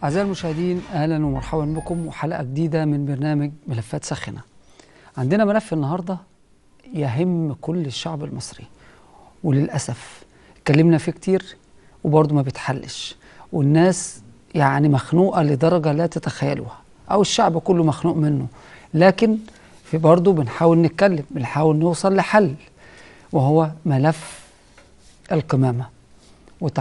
أعزائي المشاهدين، أهلا ومرحبا بكم وحلقة جديدة من برنامج ملفات ساخنة. عندنا ملف النهاردة يهم كل الشعب المصري، وللأسف اتكلمنا فيه كتير وبرضه ما بيتحلش، والناس يعني مخنوقة لدرجة لا تتخيلوها، أو الشعب كله مخنوق منه، لكن في برضه بنحاول نتكلم، بنحاول نوصل لحل، وهو ملف القمامة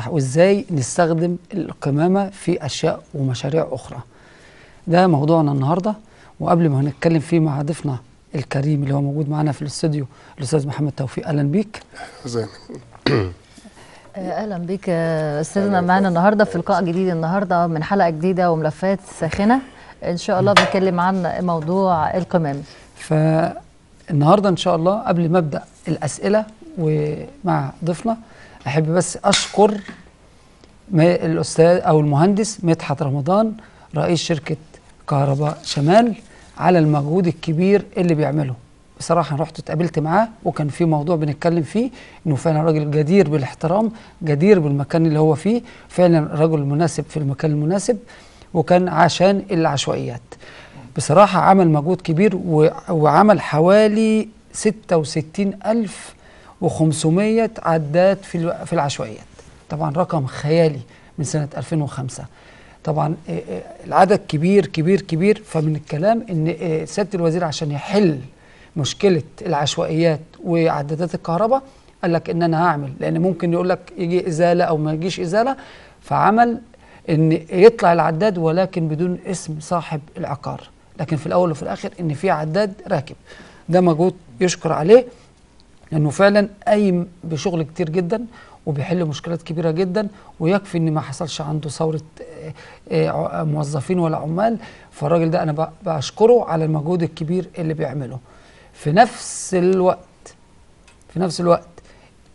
وازاي نستخدم القمامة في أشياء ومشاريع أخرى. ده موضوعنا النهاردة، وقبل ما هنتكلم فيه مع ضيفنا الكريم اللي هو موجود معنا في الاستوديو الأستاذ محمد توفيق. أهلا بيك. اهلا بك استاذنا، معنا النهارده في لقاء جديد، النهارده من حلقه جديده وملفات ساخنه ان شاء الله بنتكلم عن موضوع القمامه. فالنهارده ان شاء الله قبل ما ابدا الاسئله ومع ضيفنا احب بس اشكر الاستاذ او المهندس مدحت رمضان رئيس شركه كهرباء شمال على المجهود الكبير اللي بيعمله. بصراحه رحت اتقابلت معاه وكان في موضوع بنتكلم فيه، انه فعلا راجل جدير بالاحترام، جدير بالمكان اللي هو فيه، فعلا رجل مناسب في المكان المناسب، وكان عشان العشوائيات. بصراحه عمل مجهود كبير وعمل حوالي 66,500 عداد في العشوائيات. طبعا رقم خيالي من سنه 2005. طبعا العدد كبير كبير كبير. فمن الكلام ان سياده الوزير عشان يحل مشكله العشوائيات وعدادات الكهرباء قال لك ان انا هعمل، لان ممكن يقول لك يجي ازاله او ما يجيش ازاله، فعمل ان يطلع العداد ولكن بدون اسم صاحب العقار، لكن في الاول وفي الاخر ان في عداد راكب. ده مجهود يشكر عليه، لانه فعلا قايم بشغل كتير جدا وبيحل مشكلات كبيره جدا، ويكفي ان ما حصلش عنده ثوره موظفين ولا عمال. فالراجل ده انا بشكره على المجهود الكبير اللي بيعمله. في نفس الوقت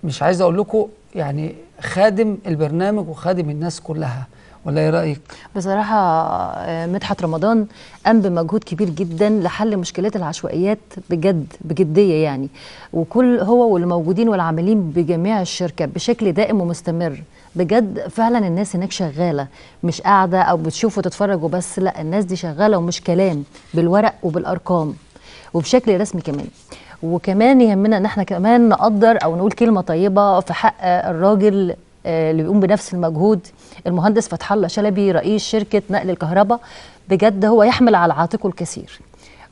مش عايز اقول لكم يعني خادم البرنامج وخادم الناس كلها، ولا ايه رايك؟ بصراحه مدحت رمضان قام بمجهود كبير جدا لحل مشكلات العشوائيات بجديه يعني، وكل هو واللي موجودين والعاملين بجميع الشركه بشكل دائم ومستمر. بجد فعلا الناس هناك شغاله، مش قاعده او بتشوف وتتفرج وبس، لا الناس دي شغاله ومش كلام، بالورق وبالارقام وبشكل رسمي كمان. وكمان يهمنا ان احنا كمان نقدر او نقول كلمه طيبه في حق الراجل اللي بيقوم بنفس المجهود، المهندس فتح الله شلبي رئيس شركه نقل الكهرباء. بجد هو يحمل على عاتقه الكثير،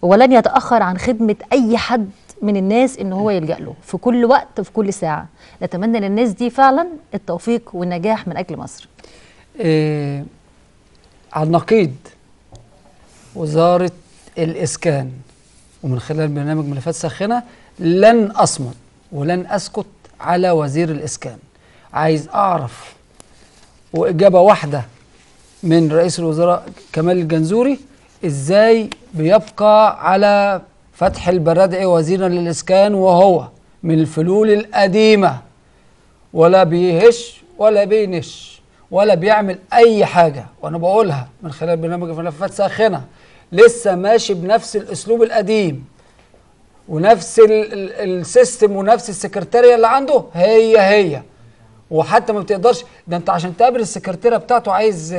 ولن يتاخر عن خدمه اي حد من الناس ان هو يلجأ له في كل وقت وفي كل ساعه. نتمنى للناس دي فعلا التوفيق والنجاح من اجل مصر. على النقيض وزاره الاسكان ومن خلال برنامج ملفات ساخنة لن أصمت ولن أسكت على وزير الإسكان. عايز أعرف وإجابة واحدة من رئيس الوزراء كمال الجنزوري، إزاي بيبقى على فتح البرادعي وزيرا للإسكان وهو من الفلول القديمة، ولا بيهش ولا بينش ولا بيعمل أي حاجة. وأنا بقولها من خلال برنامج ملفات ساخنة، لسه ماشي بنفس الاسلوب القديم ونفس السيستم ونفس السكرتاريه اللي عنده هي وحتى ما بتقدرش. ده انت عشان تقابل السكرتيره بتاعته عايز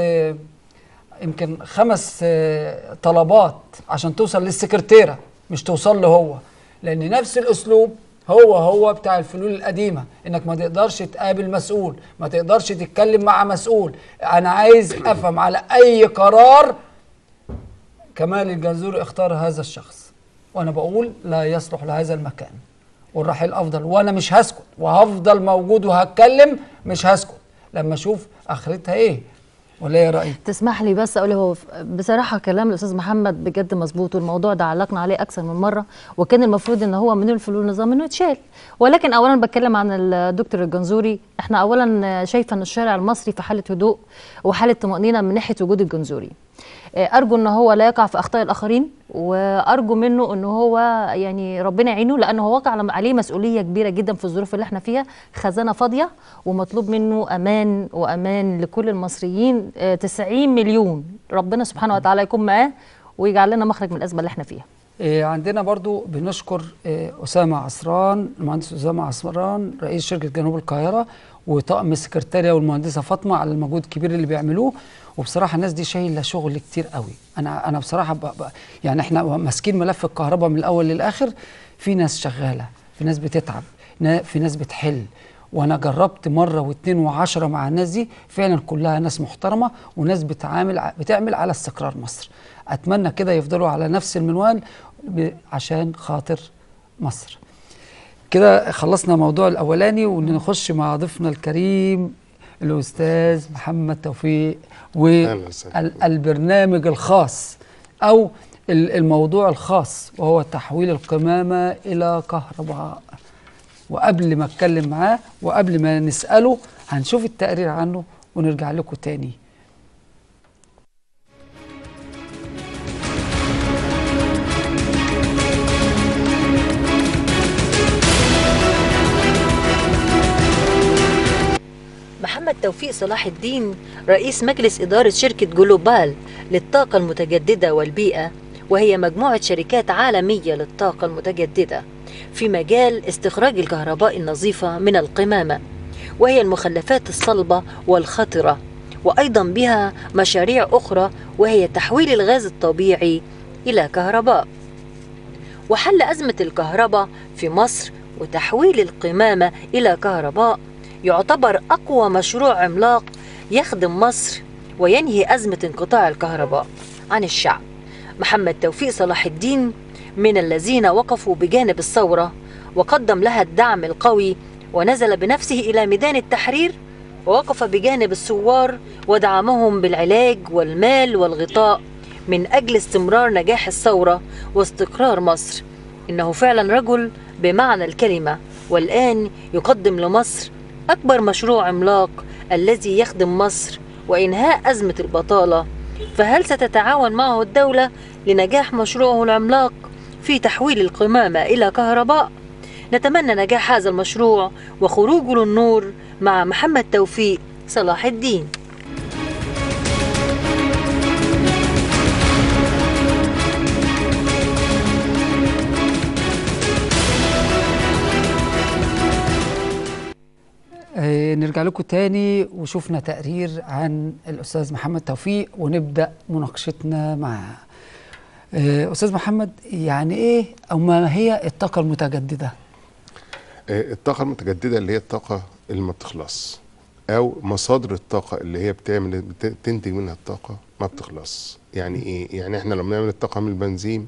يمكن 5 طلبات عشان توصل للسكرتيره، مش توصل له هو، لان نفس الاسلوب هو بتاع الفلول القديمه، انك ما تقدرش تقابل مسؤول، ما تقدرش تتكلم مع مسؤول. انا عايز افهم على اي قرار كمال الجنزوري اختار هذا الشخص، وانا بقول لا يصلح لهذا المكان والرحيل افضل. وانا مش هسكت وهفضل موجود وهتكلم، مش هسكت لما اشوف اخرتها ايه. ولا ايه رايك؟ تسمح لي بس اقول، هو بصراحه كلام الاستاذ محمد بجد مظبوط، والموضوع ده علقنا عليه اكثر من مره، وكان المفروض ان هو من الفلول النظام انه يتشال. ولكن اولا بتكلم عن الدكتور الجنزوري، احنا اولا شايفه ان الشارع المصري في حاله هدوء وحاله طمانينه من ناحيه وجود الجنزوري. ارجو ان هو لا يقع في اخطاء الاخرين، وارجو منه ان هو يعني ربنا يعينه، لانه هو واقع عليه مسؤوليه كبيره جدا في الظروف اللي احنا فيها، خزانه فاضيه ومطلوب منه امان، وامان لكل المصريين. 90 مليون، ربنا سبحانه وتعالى يكون معاه ويجعل لنا مخرج من الازمه اللي احنا فيها. عندنا برضو بنشكر أسامة عصران، المهندس أسامة عصران رئيس شركة جنوب القاهرة، وطاقم السكرتارية والمهندسة فاطمة على المجهود الكبير اللي بيعملوه. وبصراحة الناس دي شايلة شغل كتير قوي. أنا بصراحة يعني احنا ماسكين ملف الكهرباء من الأول للآخر. في ناس شغالة، في ناس بتتعب، في ناس بتحل. وانا جربت مره واثنين وعشرة مع الناس دي، فعلا كلها ناس محترمه وناس بتعمل على استقرار مصر. اتمنى كده يفضلوا على نفس المنوال عشان خاطر مصر. كده خلصنا الموضوع الاولاني، ونخش مع ضيفنا الكريم الاستاذ محمد توفيق والبرنامج الخاص او الموضوع الخاص، وهو تحويل القمامه الى كهرباء. وقبل ما اتكلم معاه وقبل ما نسأله هنشوف التقرير عنه ونرجع لكم تاني. محمد توفيق صلاح الدين رئيس مجلس إدارة شركة جلوبال للطاقة المتجددة والبيئة، وهي مجموعة شركات عالمية للطاقة المتجددة في مجال استخراج الكهرباء النظيفة من القمامة، وهي المخلفات الصلبة والخطرة، وأيضا بها مشاريع أخرى وهي تحويل الغاز الطبيعي إلى كهرباء. وحل أزمة الكهرباء في مصر وتحويل القمامة إلى كهرباء يعتبر أقوى مشروع عملاق يخدم مصر وينهي أزمة انقطاع الكهرباء عن الشعب. محمد توفيق صلاح الدين من الذين وقفوا بجانب الثورة وقدم لها الدعم القوي، ونزل بنفسه إلى ميدان التحرير ووقف بجانب الثوار ودعمهم بالعلاج والمال والغطاء من أجل استمرار نجاح الثورة واستقرار مصر. إنه فعلا رجل بمعنى الكلمة، والآن يقدم لمصر أكبر مشروع عملاق الذي يخدم مصر وإنهاء أزمة البطالة. فهل ستتعاون معه الدولة لنجاح مشروعه العملاق في تحويل القمامة إلى كهرباء؟ نتمنى نجاح هذا المشروع وخروجه للنور مع محمد توفيق صلاح الدين. نرجع لكم تاني وشوفنا تقرير عن الأستاذ محمد توفيق ونبدأ مناقشتنا معاه. أستاذ محمد، يعني إيه أو ما هي الطاقة المتجددة؟ الطاقة المتجددة اللي هي الطاقة اللي ما بتخلص، أو مصادر الطاقة اللي هي بتنتج منها الطاقة ما بتخلص. يعني إيه؟ يعني إحنا لما بنعمل الطاقة من البنزين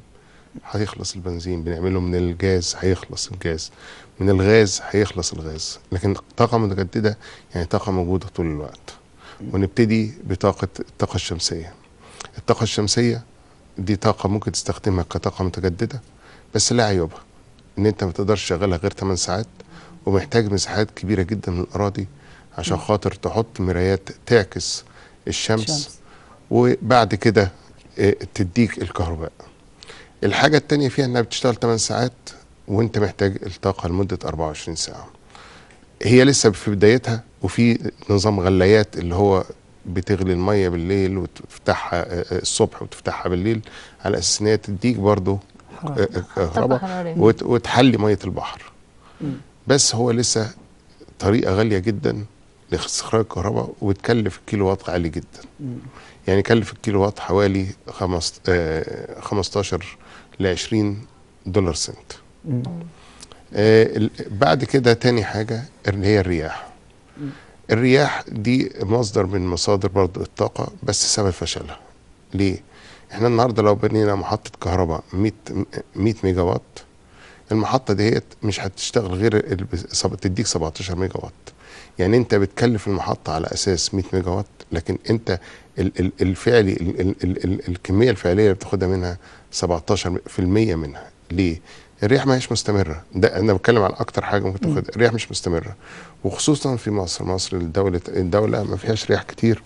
هيخلص البنزين، بنعمله من الجاز هيخلص الجاز، من الغاز هيخلص الغاز. لكن طاقة متجددة يعني طاقة موجودة طول الوقت. ونبتدي بطاقة الطاقة الشمسية. الطاقة الشمسية دي طاقة ممكن تستخدمها كطاقة متجددة، بس لا عيوبها ان انت ما تقدرش تشغلها غير 8 ساعات، ومحتاج مساحات كبيرة جدا من الأراضي عشان خاطر تحط مرايات تعكس الشمس. وبعد كده تديك الكهرباء. الحاجة التانية فيها انها بتشتغل 8 ساعات وانت محتاج الطاقة لمدة 24 ساعة. هي لسه في بدايتها، وفي نظام غلايات اللي هو بتغلي المية بالليل وتفتحها الصبح وتفتحها بالليل، على اساس ان هي تديك برضو كهرباء وتحلي مية البحر. بس هو لسه طريقة غالية جدا لاستخراج الكهرباء، وبتكلف الكيلو وات عالي جدا. يعني يكلف الكيلو وات حوالي 15 ل 20 دولار سنت. بعد كده تاني حاجة اللي هي الرياح. الرياح دي مصدر من مصادر برضو الطاقة، بس سبب فشلها. ليه؟ احنا النهاردة لو بنينا محطة كهرباء 100 ميجا وات، المحطة ديت مش هتشتغل غير تديك 17 ميجا وات. يعني انت بتكلف المحطة على اساس 100 ميجا وات، لكن انت الفعلي الكمية الفعلية اللي بتاخدها منها 17% منها. ليه؟ الرياح ما هيش مستمرة. ده انا بتكلم على اكتر حاجة ممكن تاخدها. الرياح مش مستمرة، وخصوصا في مصر الدولة ما فيهاش رياح كتير.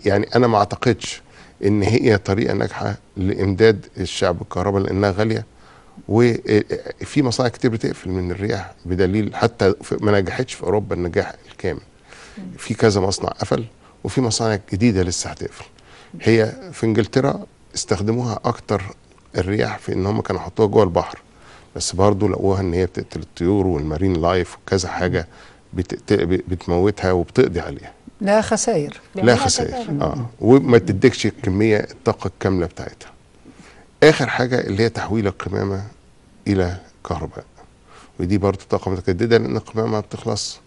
يعني انا ما اعتقدش ان هي طريقة ناجحة لامداد الشعب بالكهرباء، لانها غالية. وفي مصانع كتير بتقفل من الرياح، بدليل حتى ما نجحتش في اوروبا النجاح الكامل. في كذا مصنع قفل، وفي مصانع جديدة لسه هتقفل. هي في انجلترا استخدموها اكتر الرياح في ان هم كانوا حطوها جوه البحر، بس برضه لقوها ان هي بتقتل الطيور والمارين لايف وكذا حاجه بتموتها وبتقضي عليها. لا خسائر. لا خسائر وما تديكش الكميه الطاقه الكامله بتاعتها. اخر حاجه اللي هي تحويل القمامه الى كهرباء، ودي برضه طاقه متجدده لان القمامه ما بتخلص.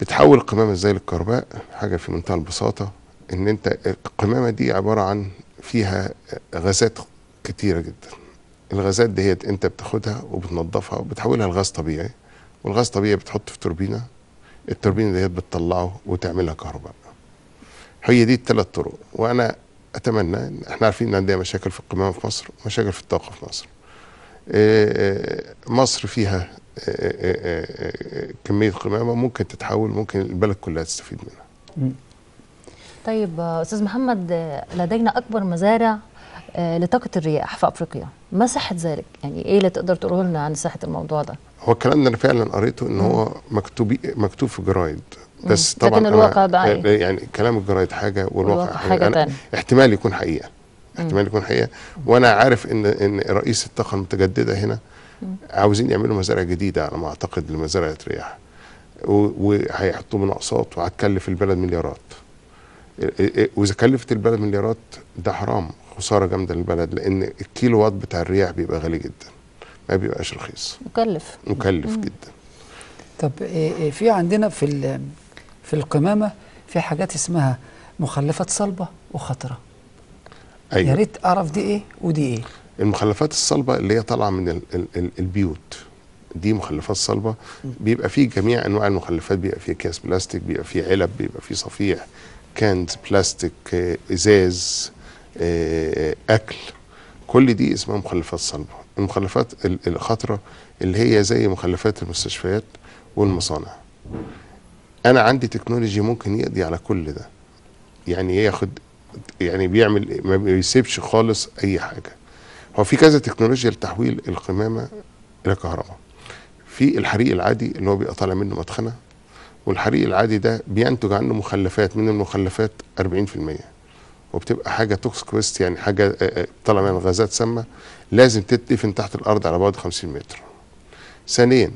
بتحول القمامه ازاي للكهرباء؟ حاجه في منتهى البساطه، ان انت القمامه دي عباره عن فيها غازات كتيره جدا. الغازات دي انت بتاخدها وبتنظفها وبتحولها لغاز طبيعي، والغاز طبيعي بتحطه في توربينه، التوربينه دي بتطلعه وتعملها كهرباء. هي دي الثلاث طرق. وانا اتمنى، احنا عارفين ان عندنا مشاكل في القمامه في مصر ومشاكل في الطاقه في مصر. مصر فيها كميه قمامه ممكن تتحول، ممكن البلد كلها تستفيد منها. طيب استاذ محمد، لدينا اكبر مزارع لطاقه الرياح في افريقيا، ما صحه ذلك؟ يعني ايه اللي تقدر تقوله لنا عن صحه الموضوع ده؟ هو الكلام ده انا فعلا قريته ان هو مكتوب في جرايد، بس طبعا لكن الواقع بقى إيه؟ يعني كلام الجرايد حاجه والواقع حاجه ثانيه. احتمال يكون حقيقه، احتمال يكون حقيقه. وانا عارف ان رئيس الطاقه المتجدده هنا عاوزين يعملوا مزارع جديده على ما اعتقد لمزارع رياح، وهيحطوا مناقصات وهتكلف البلد مليارات. واذا كلفت البلد مليارات ده حرام، خساره جامده للبلد، لان الكيلو وات بتاع الرياح بيبقى غالي جدا، ما بيبقاش رخيص، مكلف جدا. طب في عندنا في القمامه في حاجات اسمها مخلفات صلبه وخطره. أيوة. يا ريت اعرف دي ايه ودي ايه. المخلفات الصلبه اللي هي طالعه من البيوت، دي مخلفات صلبه، بيبقى فيه جميع انواع المخلفات، بيبقى فيه اكياس بلاستيك، بيبقى فيه علب، بيبقى فيه صفيح، كانز بلاستيك، ازاز، اكل، كل دي اسمها مخلفات صلبه. المخلفات الخطره اللي هي زي مخلفات المستشفيات والمصانع. انا عندي تكنولوجي ممكن يقضي على كل ده، يعني ياخد، يعني بيعمل، ما بيسيبش خالص اي حاجه. هو في كذا تكنولوجيا لتحويل القمامه الى كهرباء. في الحريق العادي اللي هو بيبقى طالع منه مدخنه، والحريق العادي ده بينتج عنه مخلفات، من المخلفات 40%، وبتبقى حاجه توكسيك ويست، يعني حاجه طالع منها غازات سامه لازم تدفن تحت الارض على بعد 50 متر. ثانيا،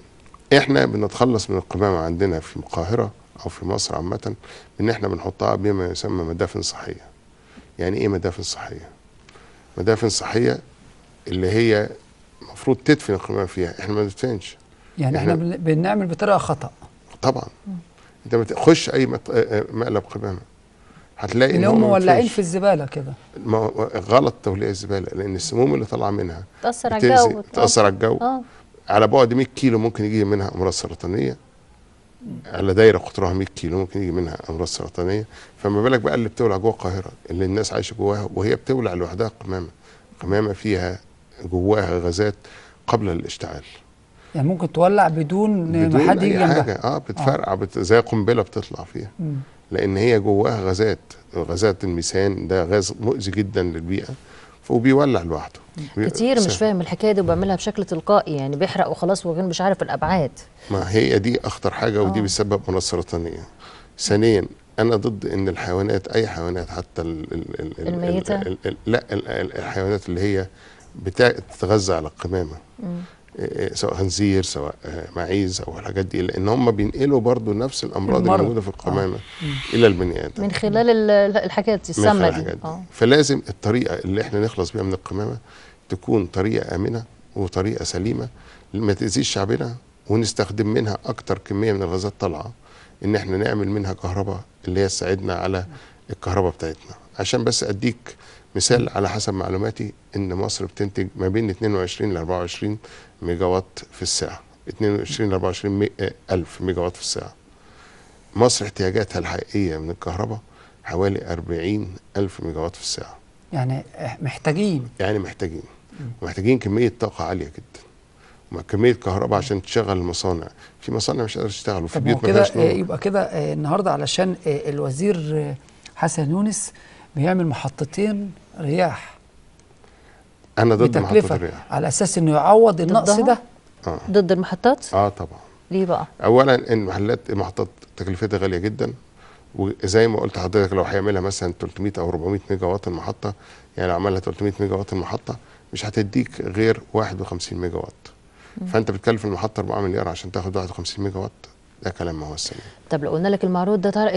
احنا بنتخلص من القمامه عندنا في القاهره او في مصر عامه ان احنا بنحطها بما يسمى مدافن صحيه. يعني ايه مدافن صحيه؟ مدافن صحيه اللي هي المفروض تدفن القمامه فيها، احنا ما بندفنش. يعني احنا بنعمل بطريقه خطا. طبعا انت بتخش اي مقلب قمامه هتلاقي اللي هم مولعين في الزباله كده. غلط توليع الزباله، لان السموم اللي طالعه منها تاثر على الجو، تاثر على الجو. على بعد 100 كيلو ممكن يجي منها امراض سرطانيه، على دايره قطرها 100 كيلو ممكن يجي منها امراض سرطانيه. فما بالك بقى اللي بتولع جوه القاهره اللي الناس عايشه جواها، وهي بتولع لوحدها قمامه فيها جواها غازات قبل الاشتعال. يعني ممكن تولع بدون ما حد يجي جنبها. بتفرقع زي قنبله بتطلع فيها. لان هي جواها غازات الميثان، ده غاز مؤذي جدا للبيئه، وبيولع لوحده. كتير مش فاهم الحكايه دي وبيعملها بشكل تلقائي، يعني بيحرق وخلاص وغير مش عارف الابعاد. ما هي دي اخطر حاجه، ودي بتسبب امراض سرطانيه. ثانيا، انا ضد ان الحيوانات، اي حيوانات حتى الميته، لا الحيوانات اللي هي بتتغذى على القمامه، سواء خنزير سواء معيز او الحاجات دي، لان هم بينقلوا برضو نفس الامراض اللي موجوده في القمامه الى البني ادم من خلال الحاجات السامه دي. فلازم الطريقه اللي احنا نخلص بيها من القمامه تكون طريقه امنه وطريقه سليمه ما تاذيش شعبنا، ونستخدم منها اكتر كميه من الغازات طالعه، ان احنا نعمل منها كهرباء اللي هي تساعدنا على الكهرباء بتاعتنا. عشان بس اديك مثال، على حسب معلوماتي ان مصر بتنتج ما بين 22 ل 24 ميجا وات في الساعه، 22 ل 24 الف ميجا وات في الساعه. مصر احتياجاتها الحقيقيه من الكهرباء حوالي 40 الف ميجا وات في الساعه. يعني محتاجين كميه طاقه عاليه جدا، كميه كهرباء عشان تشغل المصانع. في مصانع مش قادره تشتغل، وفي بيوت ما فيهاش نور. يبقى كده النهارده علشان الوزير حسن يونس بيعمل محطتين رياح. انا ضد محطات الرياح على اساس انه يعوض النقص ده. ضد المحطات؟ طبعا. ليه بقى؟ اولا المحطات تكلفتها غاليه جدا، وزي ما قلت لحضرتك لو هيعملها مثلا 300 او 400 ميجا وات المحطه، يعني لو عملها 300 ميجا وات المحطه مش هتديك غير 51 ميجا وات. فانت بتكلف المحطه 4 مليار عشان تاخد 51 ميجا وات، ده كلام ما هو سليم. طب لو قلنا لك المعروض ده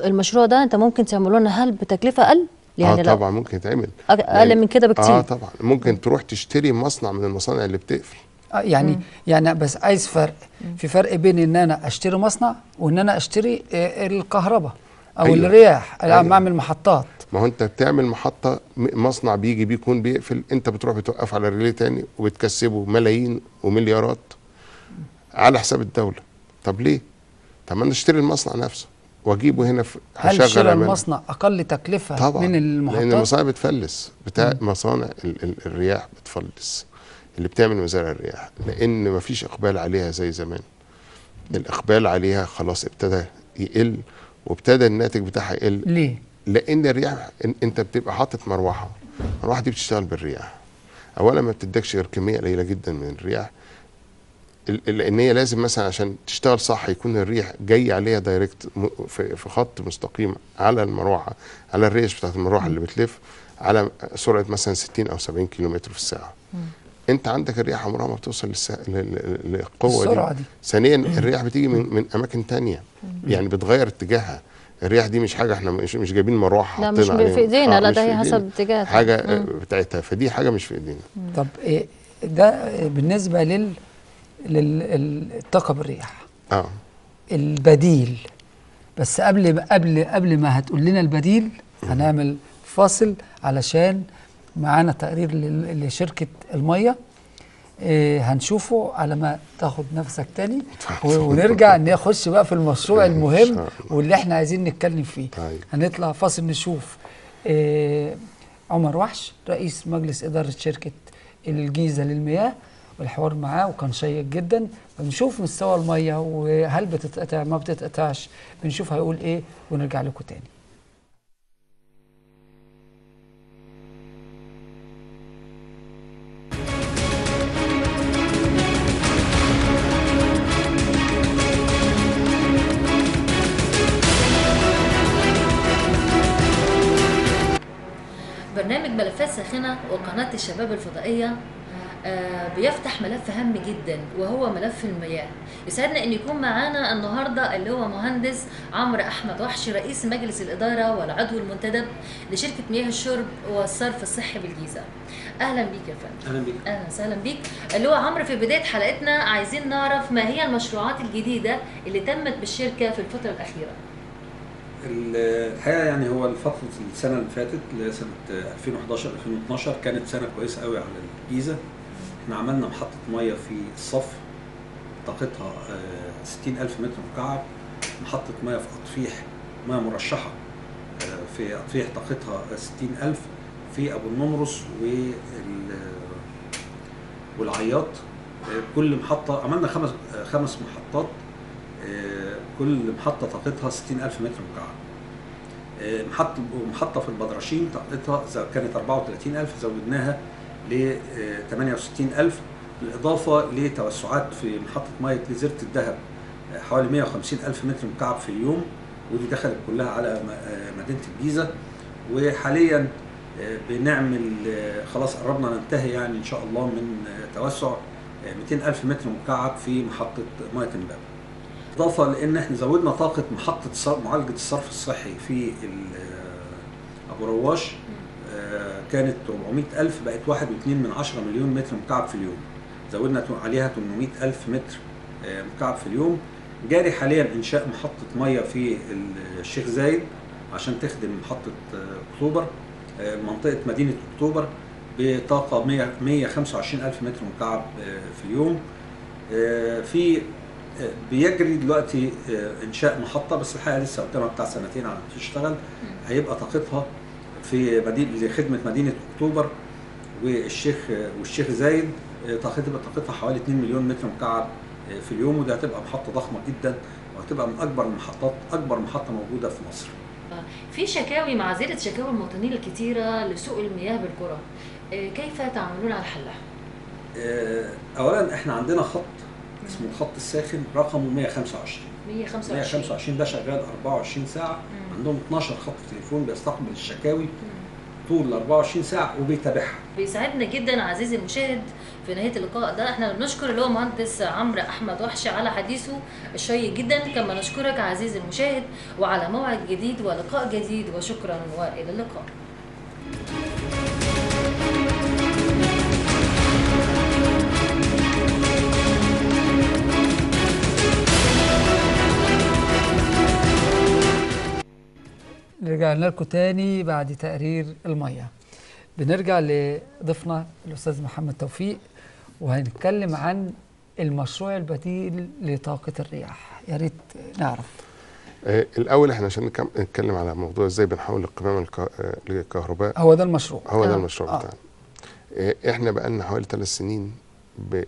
المشروع ده انت ممكن تعملوا لنا هل بتكلفه اقل؟ يعني طبعا ممكن يتعمل اقل من كده بكتير. طبعا ممكن تروح تشتري مصنع من المصانع اللي بتقفل. يعني بس عايز فرق، في فرق بين ان انا اشتري مصنع وان انا اشتري الكهرباء او أيوة. الرياح، أيوة. اعمل محطات. ما هو انت بتعمل محطه، مصنع بيجي بيكون بيقفل، انت بتروح بتوقف على ريلي تاني وبتكسبه ملايين ومليارات على حساب الدوله. طب ليه؟ طب ما انا اشتري المصنع نفسه واجيبه هنا هل شراء المصنع اقل تكلفه طبعا من المحطات؟ لان المصانع بتفلس، مصانع الرياح بتفلس، اللي بتعمل مزارع الرياح، لان ما فيش اقبال عليها زي زمان. الاقبال عليها خلاص ابتدى يقل، وابتدى الناتج بتاعها يقل. ليه؟ لان الرياح انت بتبقى حاطط مروحه دي بتشتغل بالرياح. اولا ما بتدكش غير كميه قليله جدا من الرياح، لان هي لازم مثلا عشان تشتغل صح يكون الريح جاي عليها دايركت في خط مستقيم على المروحه، على الريش بتاعت المروحه اللي بتلف على سرعه مثلا 60 او 70 كيلومتر في الساعه. انت عندك الرياح عمرها ما بتوصل للقوه دي. ثانيا الرياح بتيجي من اماكن تانية، يعني بتغير اتجاهها. الرياح دي مش حاجه احنا مش جايبين مروحه لا مش في ايدينا، لا ده هي حسب اتجاهها حاجه بتاعتها، فدي حاجه مش في ايدينا. طب ده بالنسبه للطاقه بالرياح. البديل، بس قبل ما هتقول لنا البديل هنعمل فاصل علشان معانا تقرير لشركه الميه هنشوفه على ما تاخد نفسك تاني ونرجع نخش بقى في المشروع المهم واللي احنا عايزين نتكلم فيه. هنطلع فاصل نشوف عمر وحش رئيس مجلس إدارة شركة الجيزة للمياه، والحوار معاه وكان شيق جدا. بنشوف مستوى المية وهل بتتقطع ما بتتقطعش، بنشوف هيقول ايه ونرجع لكم تاني. برنامج ملفات ساخنة وقناة الشباب الفضائية بيفتح ملف هام جدا وهو ملف المياه. يسعدنا ان يكون معانا النهارده اللي هو مهندس عمرو احمد وحش رئيس مجلس الاداره والعضو المنتدب لشركه مياه الشرب والصرف الصحي بالجيزه. اهلا بيك يا فندم. اهلا بيك. اهلا وسهلا بيك. اللي هو عمرو، في بدايه حلقتنا عايزين نعرف ما هي المشروعات الجديده اللي تمت بالشركه في الفتره الاخيره. الحقيقه يعني هو السنه اللي فاتت سنه 2011 2012 كانت سنه كويسه قوي على الجيزه. احنا عملنا محطه ميه في الصف طاقتها 60,000 متر مكعب، محطه ميه في اطفيح ميه مرشحه في اطفيح طاقتها 60,000، في ابو النمرس والعياط. كل محطه عملنا خمس محطات، كل محطه طاقتها 60,000 متر مكعب. محطه في البدرشين طاقتها كانت 34,000 زودناها ل 68,000، بالاضافه لتوسعات في محطه ميه جزيره الذهب حوالي 150,000 متر مكعب في اليوم، ودي دخلت كلها على مدينه الجيزه. وحاليا بنعمل خلاص قربنا ننتهي يعني ان شاء الله من توسع 200,000 متر مكعب في محطه ميه امبابه. اضافه لان احنا زودنا طاقه محطه معالجه الصرف الصحي في ابو رواش، كانت 400,000 بقت 1.2 مليون متر مكعب في اليوم، زودنا عليها 800,000 متر مكعب في اليوم. جاري حاليا انشاء محطه ميه في الشيخ زايد عشان تخدم محطه اكتوبر، منطقه مدينه اكتوبر، بطاقه 125,000 متر مكعب في اليوم. في بيجري دلوقتي انشاء محطه، بس الحقيقه لسه قدامها بتاع سنتين على ما تشتغل. هيبقى طاقتها في لخدمه مدينه اكتوبر والشيخ زايد طاقتها حوالي 2 مليون متر مكعب في اليوم، وده هتبقى محطه ضخمه جدا وهتبقى من اكبر محطه موجوده في مصر. في شكاوي مع زيادة شكاوي المواطنين الكتيرة لسوء المياه بالقرى، كيف تعملون على حلها؟ اولا احنا عندنا خط اسمه الخط الساخن رقمه 125 ده شغال 24 ساعه. عندهم 12 خط تليفون بيستقبل الشكاوي طول 24 ساعه وبيتابعها. بيسعدنا جدا عزيزي المشاهد في نهايه اللقاء ده احنا بنشكر اللي هو مهندس عمرو احمد وحش على حديثه الشيق جدا، كما نشكرك عزيزي المشاهد، وعلى موعد جديد ولقاء جديد، وشكرا والى اللقاء. رجعنا لكم تاني بعد تقرير المية. بنرجع لضيفنا الأستاذ محمد توفيق، وهنتكلم عن المشروع البديل لطاقة الرياح. يا ريت نعرف. الأول احنا عشان نتكلم على موضوع ازاي بنحول القمامة للكهرباء. هو ده المشروع. هو ده المشروع بتاعنا. احنا بقالنا حوالي 3 سنين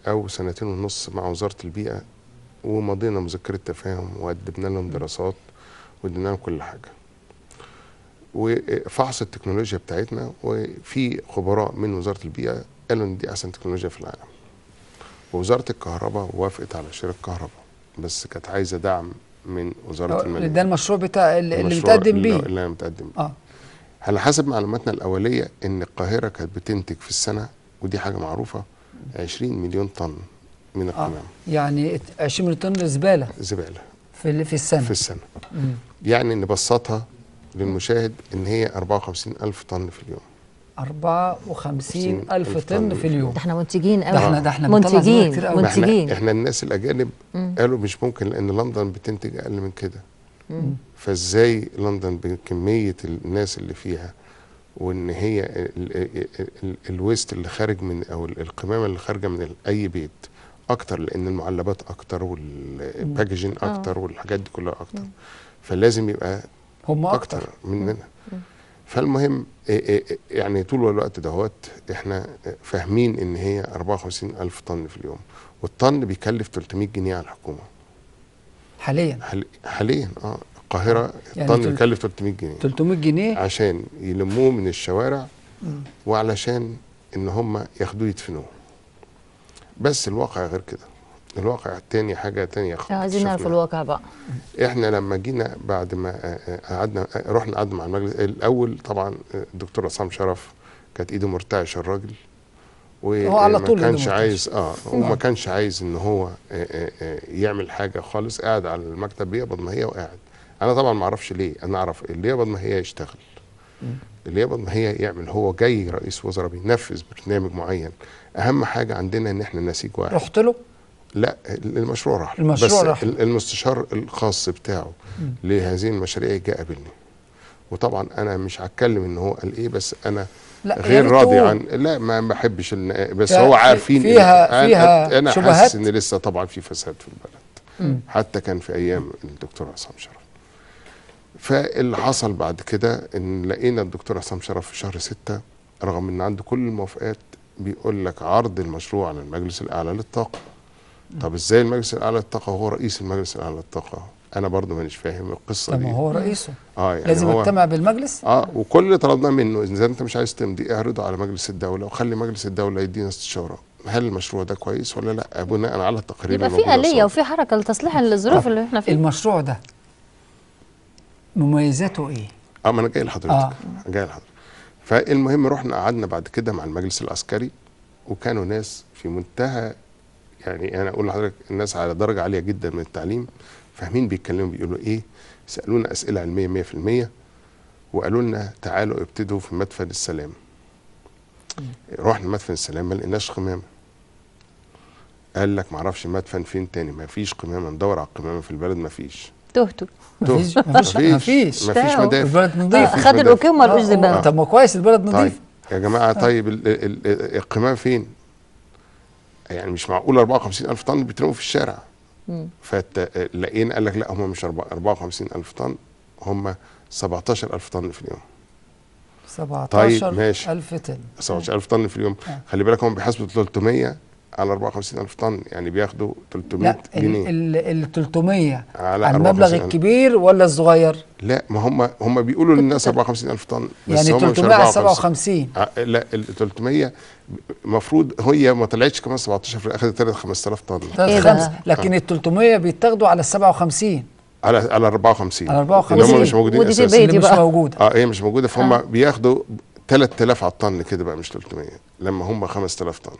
أو 2.5 سنين مع وزارة البيئة، ومضينا مذكرة تفاهم وقدمنا لهم دراسات وادينا لهم كل حاجة، وفحص التكنولوجيا بتاعتنا، وفي خبراء من وزارة البيئة قالوا ان دي احسن تكنولوجيا في العالم. ووزارة الكهرباء وافقت على شراء الكهرباء، بس كانت عايزة دعم من وزارة المالية. ده المشروع بتاع اللي متقدم بيه. اللي انا متقدم بيه. على حسب معلوماتنا الأولية ان القاهرة كانت بتنتج في السنة، ودي حاجة معروفة، 20 مليون طن من القمامة. يعني 20 مليون طن زبالة في السنة. في السنة. يعني نبسطها للمشاهد ان هي 54,000 طن في اليوم. 54,000 طن في اليوم. ده احنا منتجين قوي. ده احنا منتجين. احنا الناس الاجانب قالوا مش ممكن، لان لندن بتنتج اقل من كده. فازاي لندن بكميه الناس اللي فيها، وان هي الويست اللي خارج من، او القمامه اللي خارجه من اي بيت اكتر، لان المعلبات اكتر والباكجين اكتر والحاجات دي كلها اكتر، فلازم يبقى هم اكتر مننا. فالمهم يعني طول الوقت دهوت احنا فاهمين ان هي 54,000 طن في اليوم، والطن بيكلف 300 جنيه على الحكومه حاليا. القاهره يعني الطن بيكلف 300 جنيه عشان يلموه من الشوارع، وعلشان ان هم ياخدوه يدفنوه. بس الواقع غير كده. الواقع التاني حاجه تانيه خالص. عايزين نعرف الواقع بقى. احنا لما جينا بعد ما قعدنا قعدنا مع المجلس الاول، طبعا الدكتور عصام شرف كانت ايده مرتعشه الراجل، وما كانش عايز وما كانش عايز ان هو يعمل حاجه خالص. قاعد على المكتب بيقبض ما هي وقاعد. انا طبعا ما اعرفش ليه، انا اعرف اللي يقبض ما هي يشتغل، اللي يقبض ما هي يعمل. هو جاي رئيس وزراء بينفذ برنامج معين. اهم حاجه عندنا ان احنا نسيج واحد. رحت له؟ لا، المشروع راح له، بس المستشار الخاص بتاعه لهذه المشاريع جاء قابلني. وطبعا انا مش هتكلم ان هو قال ايه، بس انا غير راضي عن، لا ما بحبش، بس هو عارفين فيها انا شبهات. حاسس ان لسه طبعا في فساد في البلد. حتى كان في ايام الدكتور عصام شرف. فاللي حصل بعد كده ان لقينا الدكتور عصام شرف في شهر 6 رغم ان عنده كل الموافقات بيقول لك عرض المشروع على المجلس الاعلى للطاقه. طب ازاي المجلس الاعلى للطاقه وهو رئيس المجلس الاعلى للطاقه؟ انا برضو مانيش فاهم القصه دي. طب ما هو رئيسه. يعني لازم يجتمع بالمجلس. وكل اللي طلبناه منه اذا انت مش عايز تمضي اعرضه على مجلس الدوله، وخلي مجلس الدوله يدينا استشاره هل المشروع ده كويس ولا لا، بناء على التقارير يبقى في آلية وفي حركه لتصليح الظروف اللي احنا فيها. المشروع ده مميزاته ايه؟ ما انا جاي لحضرتك. فالمهم رحنا قعدنا بعد كده مع المجلس العسكري، وكانوا ناس في منتهى، يعني انا اقول لحضرتك الناس على درجه عاليه جدا من التعليم، فاهمين بيتكلموا بيقولوا ايه. سالونا اسئله علميه 100%، وقالوا لنا تعالوا ابتدوا في مدفن السلام. رحنا مدفن السلام ما لقيناش قمامه. قال لك ما اعرفش مدفن فين تاني، ما فيش قمامه، ندور على القمامه في البلد ما فيش. تهتوا مفيش مدافع. البلد نظيفه. خد الاوكي وما لقوش زباله. طب ما كويس البلد نظيفه. طيب يا جماعه، طيب القمامه فين؟ يعني مش معقول 54,000 طن بيترموا في الشارع. فلقينا قال لك لا، هم مش 54,000 طن، هم 17,000 طن في اليوم. 17,000 طن. 17,000 طن في اليوم. خلي بالك هم بيحاسبوا 300 على 54,000 طن، يعني بياخدوا 300 جنيه. ال 300 على المبلغ الكبير ولا الصغير؟ لا، ما هم بيقولوا للناس 54,000 طن، بس يعني 300 على 57. لا، ال 300 المفروض هي ما طلعتش كمان 17، اخذت 5,000 طن. لكن ال 300 بيتاخدوا على ال 57. على 54. على 54 هم مش موجودين اساسا. اللي مش موجوده. هي مش موجوده، فهم بياخدوا 3000 على الطن كده بقى مش 300، لما هم 5000 طن.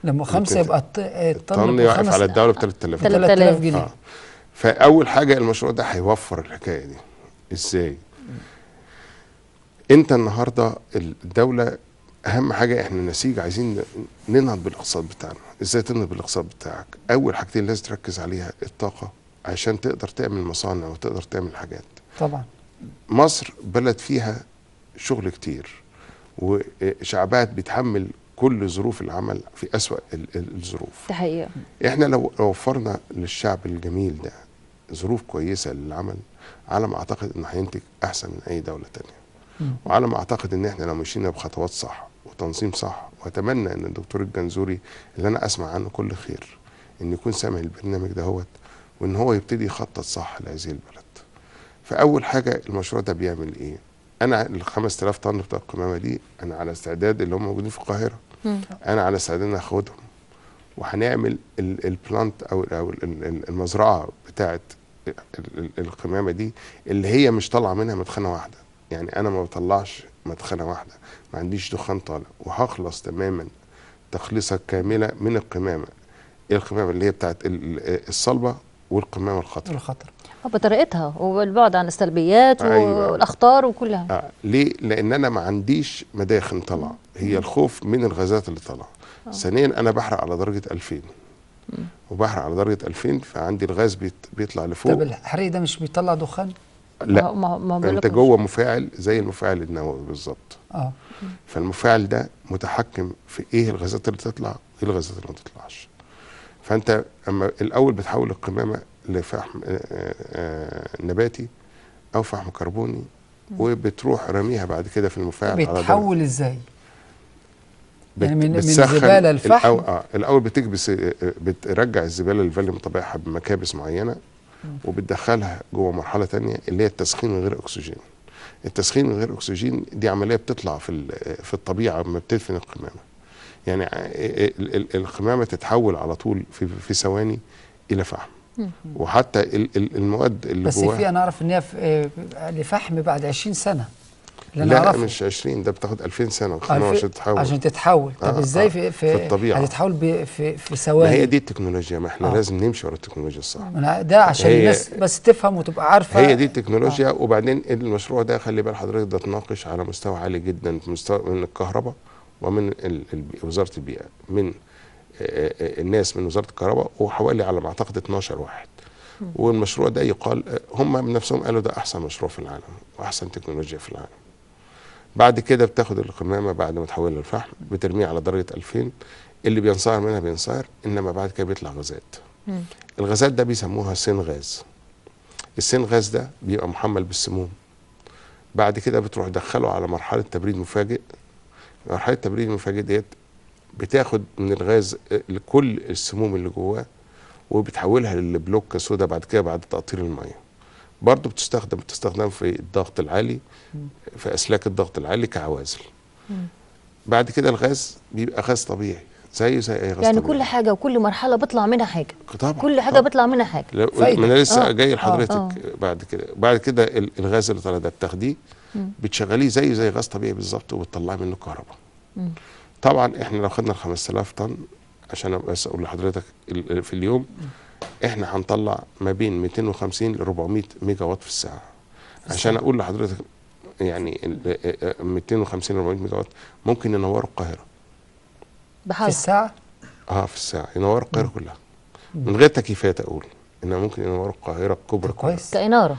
لما 5 يبقى الطن يقف على الدوله ب 3000 جنيه. 3000 جنيه. فاول حاجه المشروع ده هيوفر الحكايه دي. ازاي؟ انت النهارده الدوله اهم حاجه احنا النسيج عايزين ننهض بالاقتصاد بتاعنا. ازاي تنهض بالاقتصاد بتاعك؟ اول حاجتين لازم تركز عليها الطاقه، عشان تقدر تعمل مصانع وتقدر تعمل حاجات. طبعا مصر بلد فيها شغل كتير، وشعبها بيتحمل كل ظروف العمل في أسوأ الظروف. ده حقيقة. احنا لو وفرنا للشعب الجميل ده ظروف كويسة للعمل، على ما اعتقد انه هينتج احسن من اي دولة تانية. وعلى ما اعتقد ان احنا لو مشينا بخطوات صح وتنظيم صح، واتمنى ان الدكتور الجنزوري اللي انا اسمع عنه كل خير ان يكون سامع البرنامج دهوت، وان هو يبتدي يخطط صح لهذه البلد. فاول حاجة المشروع ده بيعمل ايه؟ انا ال 5000 طن بتوع القمامه دي انا على استعداد، اللي هم موجودين في القاهره، انا على استعداد ان اخدهم، وهنعمل البلانت او المزرعه بتاعه القمامه دي اللي هي مش طالعه منها مدخنه واحده. يعني انا ما بطلعش مدخنه واحده، ما عنديش دخان طالع، وهخلص تماما تخليصه كامله من القمامه. القمامه اللي هي بتاعه الصلبه والقمامه الخضراء. بطريقتها والبعد عن السلبيات والاخطار وكلها. ليه؟ لان انا ما عنديش مداخن طالعه، هي الخوف من الغازات اللي طالعه. ثانيا انا بحرق على درجه 2000 وبحرق على درجه 2000، فعندي الغاز بيطلع لفوق. طب الحريق ده مش بيطلع دخان؟ لا، ما انت جوه مفاعل زي المفاعل النووي بالظبط. فالمفاعل ده متحكم في ايه الغازات اللي تطلع وايه الغازات اللي ما تطلعش. فانت اما الاول بتحول القمامه لفحم نباتي او فحم كربوني، وبتروح رميها بعد كده في المفاعل. بتحول ازاي؟ يعني من زباله لفحم؟ الاول بتكبس، بترجع الزباله للفاليوم طبيعها بمكابس معينه، وبتدخلها جوه مرحله ثانيه اللي هي التسخين من غير اكسجين. التسخين من غير اكسجين دي عمليه بتطلع في الطبيعه لما بتدفن القمامه. يعني القمامه تتحول على طول في ثواني الى فحم. وحتى المواد اللي بس جواها، في انا اعرف ان هي لفحم بعد 20 سنه. لا مش 20، ده بتاخد 2000 سنه عشان تتحول. طب ازاي في الطبيعه هتتحول في ثواني؟ ما هي دي التكنولوجيا، ما احنا لازم نمشي ورا التكنولوجيا الصح. ده عشان الناس بس تفهم وتبقى عارفه. هي دي التكنولوجيا. وبعدين المشروع ده خلي بال حضرتك ده اتناقش على مستوى عالي جدا، في مستوى من الكهرباء ومن وزاره البيئه، من الناس من وزاره الكهرباء، وحوالي على ما اعتقد 12 واحد. والمشروع ده يقال هم من نفسهم قالوا ده احسن مشروع في العالم واحسن تكنولوجيا في العالم. بعد كده بتاخد القمامه بعد ما تحولها للفحم، بترميها على درجه 2000، اللي بينصهر منها بينصهر، انما بعد كده بيطلع غازات. الغازات ده بيسموها سين غاز. السين غاز ده بيبقى محمل بالسموم. بعد كده بتروح تدخله على مرحله تبريد مفاجئ. مرحله التبريد المفاجئ ديت بتاخد من الغاز كل السموم اللي جواه، وبتحولها للبلوك سودا بعد كده بعد تقطير الميه. برضه بتستخدم في الضغط العالي، في اسلاك الضغط العالي كعوازل. بعد كده الغاز بيبقى غاز طبيعي زي اي غاز يعني طبيعي. كل حاجه وكل مرحله بيطلع منها حاجه. طبعا كل حاجه بيطلع منها حاجه. ما انا لسه جاي لحضرتك. بعد كده الغاز اللي طلع ده بتاخديه بتشغليه زي غاز طبيعي بالظبط، وبتطلعي منه كهرباء. طبعا احنا لو خدنا 5000 طن، عشان بس اقول لحضرتك في اليوم احنا هنطلع ما بين 250 ل 400 ميجا وات في الساعه. عشان اقول لحضرتك يعني 250 ل 400 ميجا وات ممكن ينوروا القاهره في الساعه. في الساعه ينوروا القاهره كلها من غير تكييفات. اقول انها ممكن ينوروا القاهره الكبرى كويس كاناره.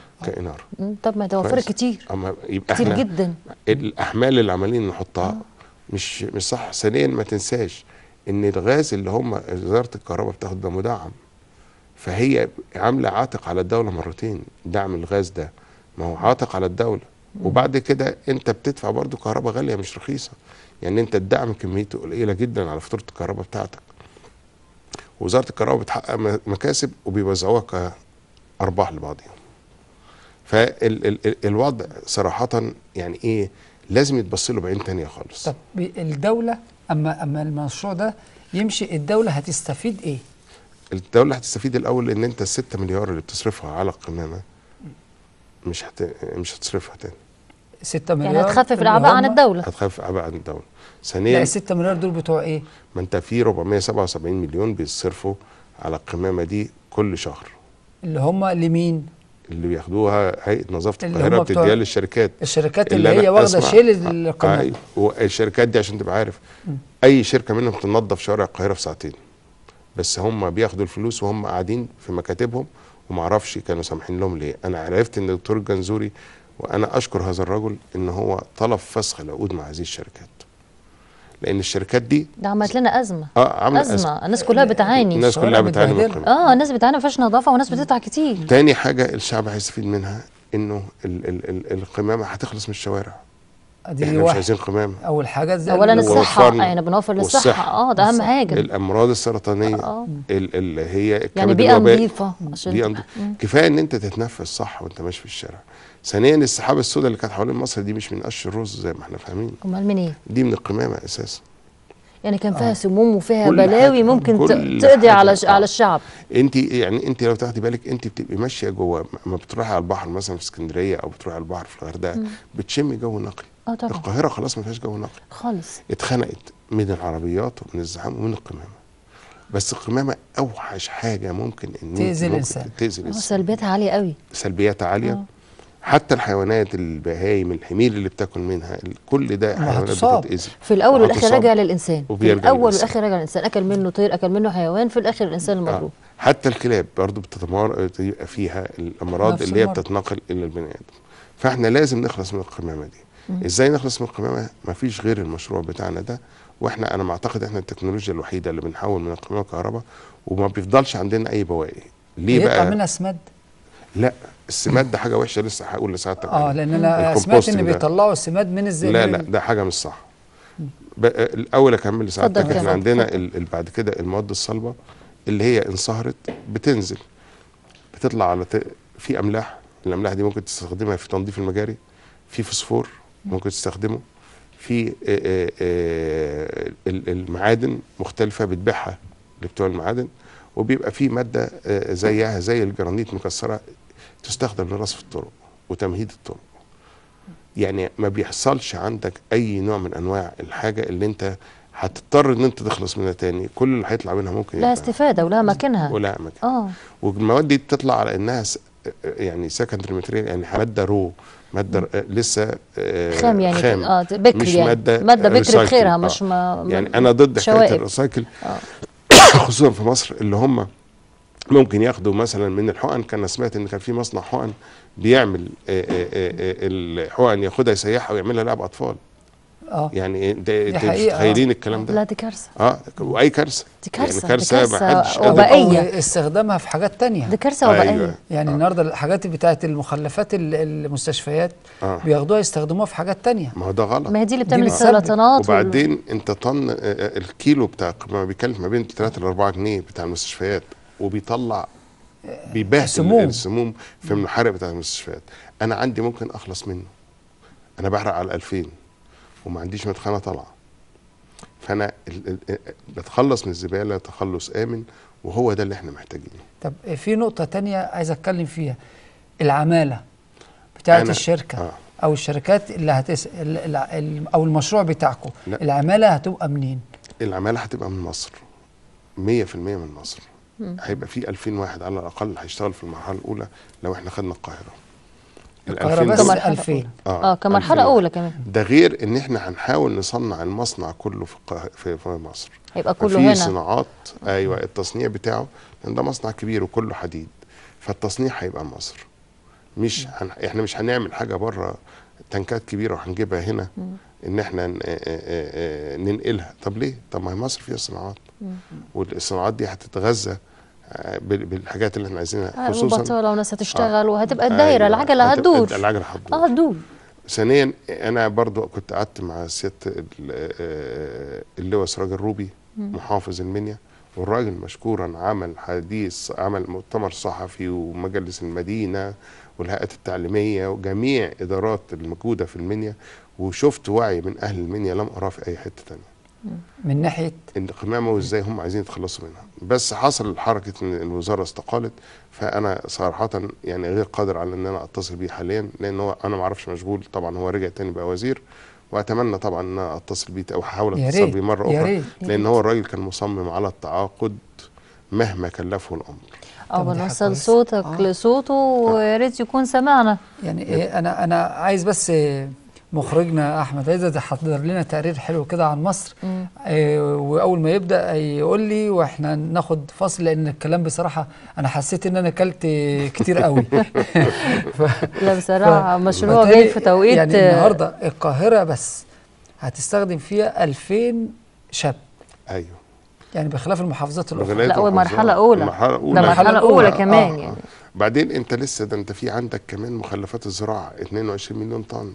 طب ما ده وفر كتير. يبقى كتير جدا. الاحمال اللي عمالين نحطها مش صح. ثانيا ما تنساش ان الغاز اللي هم وزاره الكهرباء بتاخد ده مدعم، فهي عامله عاتق على الدوله مرتين. دعم الغاز ده ما هو عاتق على الدوله، وبعد كده انت بتدفع برضو كهرباء غاليه مش رخيصه. يعني انت الدعم كميته قليله جدا على فاتوره الكهرباء بتاعتك. وزاره الكهرباء بتحقق مكاسب وبيوزعوها كارباح لبعضهم. فالوضع صراحه يعني ايه، لازم يتبص له بعين ثانيه خالص. طب الدوله اما المشروع ده يمشي، الدوله هتستفيد ايه؟ الدوله هتستفيد الاول ان انت ال6 مليار اللي بتصرفها على القمامه مش هتصرفها تاني. 6 مليار يعني هتخفف اللي الاعباء عن هم- الدوله. هتخفف اعباء عن الدوله. لا ثانيا، ال 6 مليار دول بتوع ايه؟ ما انت في 477 مليون بيصرفوا على القمامه دي كل شهر، اللي هم لمين؟ اللي بياخدوها هيئه نظافه اللي القاهره هم بتوع بتديها للشركات. الشركات اللي اللي هي أنا واخده أسمع- شيل القمامه. أيوة. والشركات دي عشان تبقى عارف، اي شركه منهم تنظف شوارع القاهره في ساعتين، بس هم بياخدوا الفلوس وهم قاعدين في مكاتبهم، وما اعرفش كانوا سامحين لهم ليه. انا عرفت ان الدكتور الجنزوري، وانا اشكر هذا الرجل، ان هو طلب فسخ العقود مع هذه الشركات، لان الشركات دي ده عملت لنا ازمه. عملت ازمه، الناس كلها بتعاني. الناس الشوارع كلها بتعاني من متبهدلة. القمامه. الناس بتعاني، ما فيهاش نظافه وناس بتدفع كتير. تاني حاجه الشعب هيستفيد منها، انه ال القمامه هتخلص من الشوارع. دي احنا مش واحد. عايزين قمامه. اول حاجه زي اولا ووفرنا- الصحه، يعني بنوفر للصحه، ده اهم حاجه. الامراض السرطانيه، اللي هي يعني الكبد بيئه الوبائي. نظيفه عشان بيئة نظيفة. كفايه ان انت تتنفس صح وانت ماشي في الشارع. ثانيا، السحابه السوداء اللي كانت حوالين مصر دي مش من قش الرز زي ما احنا فاهمين، امال من ايه؟ دي من القمامه اساسا. يعني كان فيها سموم وفيها كل بلاوي حاجة، ممكن كل تقضي حاجة. على الشعب. انت لو تاخدي بالك، انت بتبقي ماشيه جوه، ما بتروحي على البحر مثلا في اسكندريه او بتروحي على البحر في الغردقه، بتشمي جو نقي. طبعا القاهره خلاص ما فيهاش جو نقي خالص. اتخنقت من العربيات ومن الزحام ومن القمامه. بس القمامه اوحش حاجه ممكن ان تأذي الإنسان. تاذي الانسان. سلبياتها عاليه قوي. سلبياتها عاليه. حتى الحيوانات، البهايم، الحمير اللي بتاكل منها، كل ده حيوانات هتصاب. بتتاذي. في الاول والاخر وهتصاب. راجع للانسان. في وبيرجع الاول للإنسان. والاخر راجع للانسان، اكل منه طير، اكل منه حيوان، في الاخر الانسان المضروب. حتى الكلاب برضو بيبقى فيها الامراض نفس اللي هي المرض. بتتنقل الى البني ادم. فاحنا لازم نخلص من القمامه دي. ازاي نخلص من القمامه؟ ما فيش غير المشروع بتاعنا ده. انا معتقد احنا التكنولوجيا الوحيده اللي بنحول من القمامه كهرباء، وما بيفضلش عندنا اي بواقي. ليه يطلع بقى؟ منها سماد. لا، السماد ده حاجه وحشه، لسه هقول لسعادتك عليها. لان انا سمعت الكومبوستنج ان ده. بيطلعوا السماد من لا ده حاجه مش صح. الاول اكمل لسعادتك. اتفضل احنا يا عندنا فندم. بعد كده المواد الصلبه اللي هي انصهرت بتنزل، بتطلع على في املاح. الاملاح دي ممكن تستخدمها في تنظيف المجاري، في فوسفور ممكن تستخدمه، في المعادن مختلفه بتبيعها لبتوع المعادن، وبيبقى في ماده زيها زي الجرانيت مكسره تستخدم لرصف الطرق وتمهيد الطرق. يعني ما بيحصلش عندك اي نوع من انواع الحاجه اللي انت هتضطر ان انت تخلص منها تاني. كل اللي هيطلع منها ممكن لها يبقى استفاده ولها مكانها. ولا مكان. والمواد دي بتطلع على انها يعني سكندري ماتيريال، يعني ماده ماده لسه خام، يعني خام. بكر، مش يعني ماده بكر بخيرها، مش يعني انا ضد حكايه الريسايكل خصوصا في مصر، اللي هم ممكن ياخدوا مثلا من الحقن. كان سمعت ان كان في مصنع حقن بيعمل الحقن ياخدها يسيحها ويعملها لعب اطفال. يعني انت متخيلين الكلام ده؟ لا دي كارثه. واي كارثه. دي كارثه، يعني كارثه ما حدش وبائيه. استخدامها في حاجات تانية. دي كارثه وبائيه. أيوة. يعني النهارده الحاجات بتاعت المخلفات المستشفيات بياخدوها يستخدموها في حاجات تانية. ما هو ده غلط. ما هي دي اللي بتعمل السرطانات. وبعدين انت طن الكيلو بتاع القمامه بيكلف ما بين 3 ل 4 جنيه بتاع المستشفيات، وبيطلع بيبهدل السموم في المحارق بتاع المستشفيات. انا عندي ممكن اخلص منه، انا بحرق على 2000 وما عنديش مدخنه طالعه، فانا بتخلص من الزباله تخلص امن، وهو ده اللي احنا محتاجينه. طب في نقطه تانية عايز اتكلم فيها، العماله بتاعت الشركه او الشركات اللي او المشروع بتاعكم، العماله هتبقى منين؟ العماله هتبقى من مصر 100% من مصر. هيبقى في 2000 واحد على الاقل هيشتغل في المرحله الاولى لو احنا خدنا القاهره. القاهره بس 2000 كمرحله اولى كمان. ده غير ان احنا هنحاول نصنع المصنع كله في مصر. هيبقى كله هنا. في صناعات التصنيع بتاعه، لان ده مصنع كبير وكله حديد، فالتصنيع هيبقى مصر. مش احنا مش هنعمل حاجه بره تنكات كبيره وهنجيبها هنا ان احنا ننقلها. طب ليه؟ طب ما هي مصر فيها صناعات، والصناعات دي هتتغذى بالحاجات اللي احنا عايزينها، خصوصا البطاله وناس هتشتغل وهتبقى الدايره العجله هتدور. العجله هتدور. هتدور. ثانيا انا برضو كنت قعدت مع سياده اللواء سراج الروبي محافظ المنيا، والراجل مشكورا عمل مؤتمر صحفي ومجلس المدينه والهيئات التعليميه وجميع ادارات الموجوده في المنيا، وشفت وعي من اهل المنيا لم اراه في اي حته ثانيه. من ناحيه القمامه وازاي هم عايزين يتخلصوا منها. بس حصل حركه ان الوزاره استقالت، فانا صراحه يعني غير قادر على ان انا اتصل بيه حاليا، لان هو انا ما اعرفش مشغول طبعا. هو رجع تاني بقى وزير، واتمنى طبعا ان انا اتصل بيه او احاول يا اتصل ريت، بيه مره يا اخرى، ريت. لان هو الراجل كان مصمم على التعاقد مهما كلفه الامر. طب دي حاجة بنوصل كويسة. صوتك لصوته، ويا ريت يكون سمعنا. يعني إيه، انا عايز بس مخرجنا احمد عزت يحضر لنا تقرير حلو كده عن مصر، واول ما يبدا يقول لي واحنا ناخد فاصل، لان الكلام بصراحه انا حسيت ان انا اكلت كتير قوي. لا بصراحه مشروع فبالتالي جاي في توقيت. يعني النهارده القاهره بس هتستخدم فيها 2000 شاب، ايوه، يعني بخلاف المحافظات الاخرى. بغلاية لا، هو المحافظات. مرحله اولى. المرحله ده الاولى مرحله اولى كمان آه. يعني. بعدين انت لسه، ده انت في عندك كمان مخلفات الزراعه 22 مليون طن.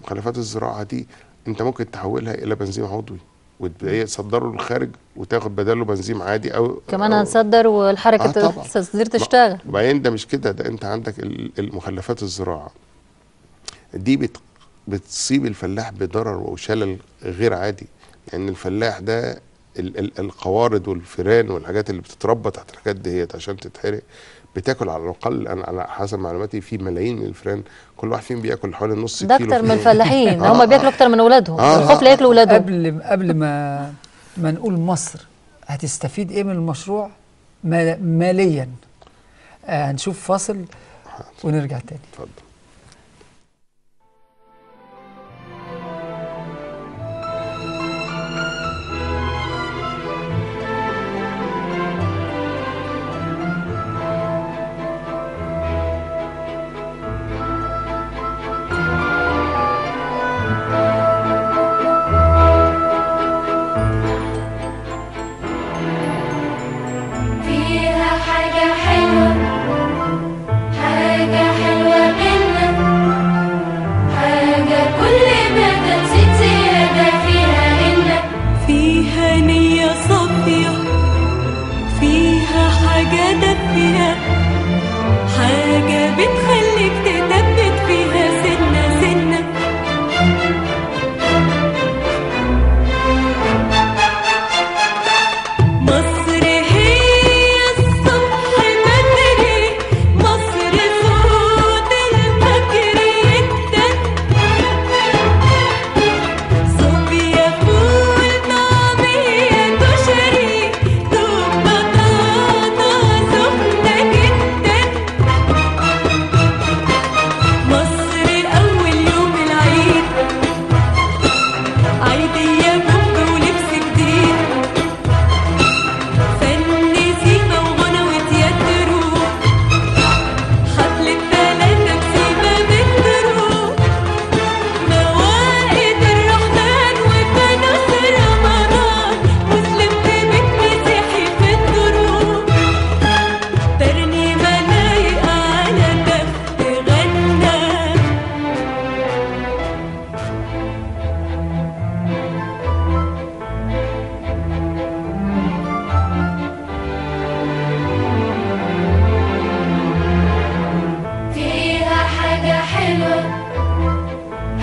مخلفات الزراعه دي انت ممكن تحولها الى بنزين عضوي وتصدره للخارج وتاخد بداله بنزين عادي او كمان أو هنصدر والحركه طبعا. التصدير تشتغل. وبعدين ده مش كده، ده انت عندك المخلفات الزراعه دي بتصيب الفلاح بضرر وشلل غير عادي. يعني الفلاح ده القوارض والفيران والحاجات اللي بتتربى تحت الحاجات ديت عشان تتحرق بتاكل على الاقل، انا على حسب معلوماتي في ملايين من الفيران، كل واحد فيهم بياكل حوالي نص ده كيلو اكتر في من اليوم. الفلاحين. هم بياكلوا اكتر من اولادهم. الخوف لا ياكلوا اولادهم. قبل ما نقول مصر هتستفيد ايه من المشروع ماليا، هنشوف فاصل ونرجع تاني. اتفضل. فيها حاجة حلوة، حاجة حلوة منا، حاجة كل ما تزيد زيادة فيها إن فيها نية صافية، فيها حاجة دافية، حاجة بتخليك تثبت فيها سنة سنة. مصر هي الصبح بدري، مصر صوت الفجر يدن، صوبيا فول طعمية كشري، دوب بطاطا سخنة جدا. مصر أول يوم العيد، عيدية بومب ولبس جديد، فن سيما وغنى وتياترو، حفلة 3 بسيمة بترو، موائد الرحمن وفانوس رمضان، مسلم في بيت مسيحي في الدروب، ترنيمة لايقة على دف غنى. فيها حاجة حلوة،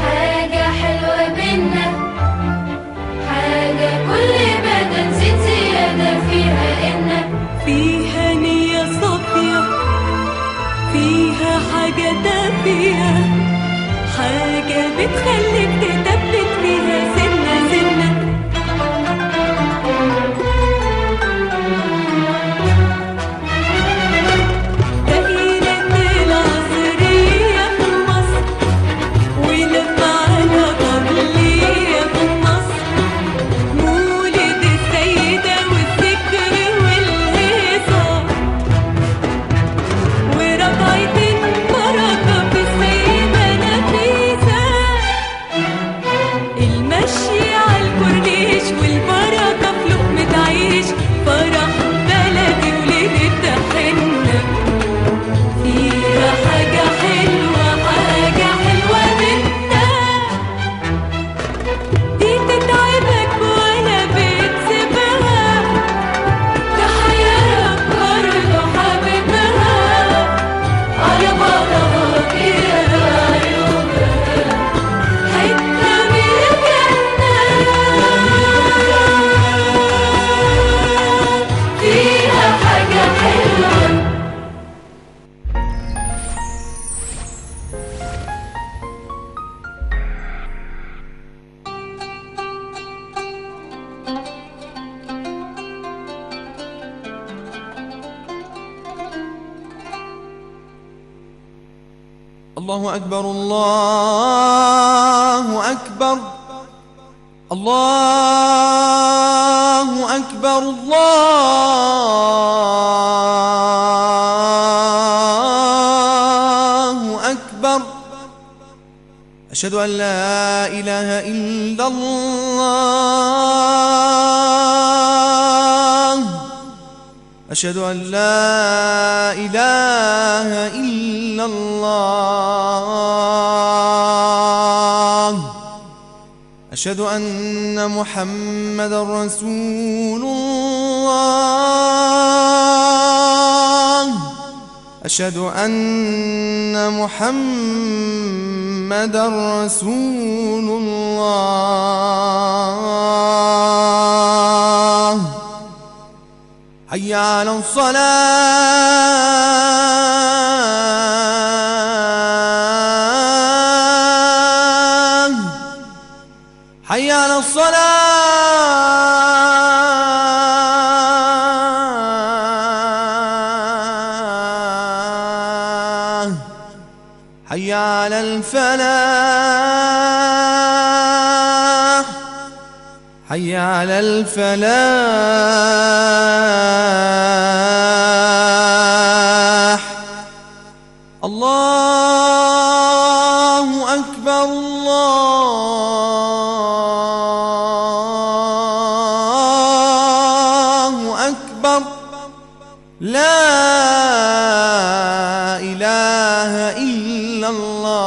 حاجة حلوة بينا، حاجة كل ما تزيد زيادة فيها إن فيها نية صافية، فيها حاجة دافية، حاجة بتخليك تثبت فيها سنة سنة. دايرة العصرية في مصر، ولما على قبلية في مصر، مولد السيدة والذكر والهيصة، وربعة بركة في السيدة نفيسة. الله أكبر الله أكبر الله أكبر الله أكبر أشهد أن لا إله إلا الله أشهد أن لا إله إلا الله أشهد أن محمدا رسول الله أشهد أن محمدا رسول الله حي على الصلاة حي على الصلاة حي على الفلاح حي على الفلاح الله أكبر الله أكبر لا إله إلا الله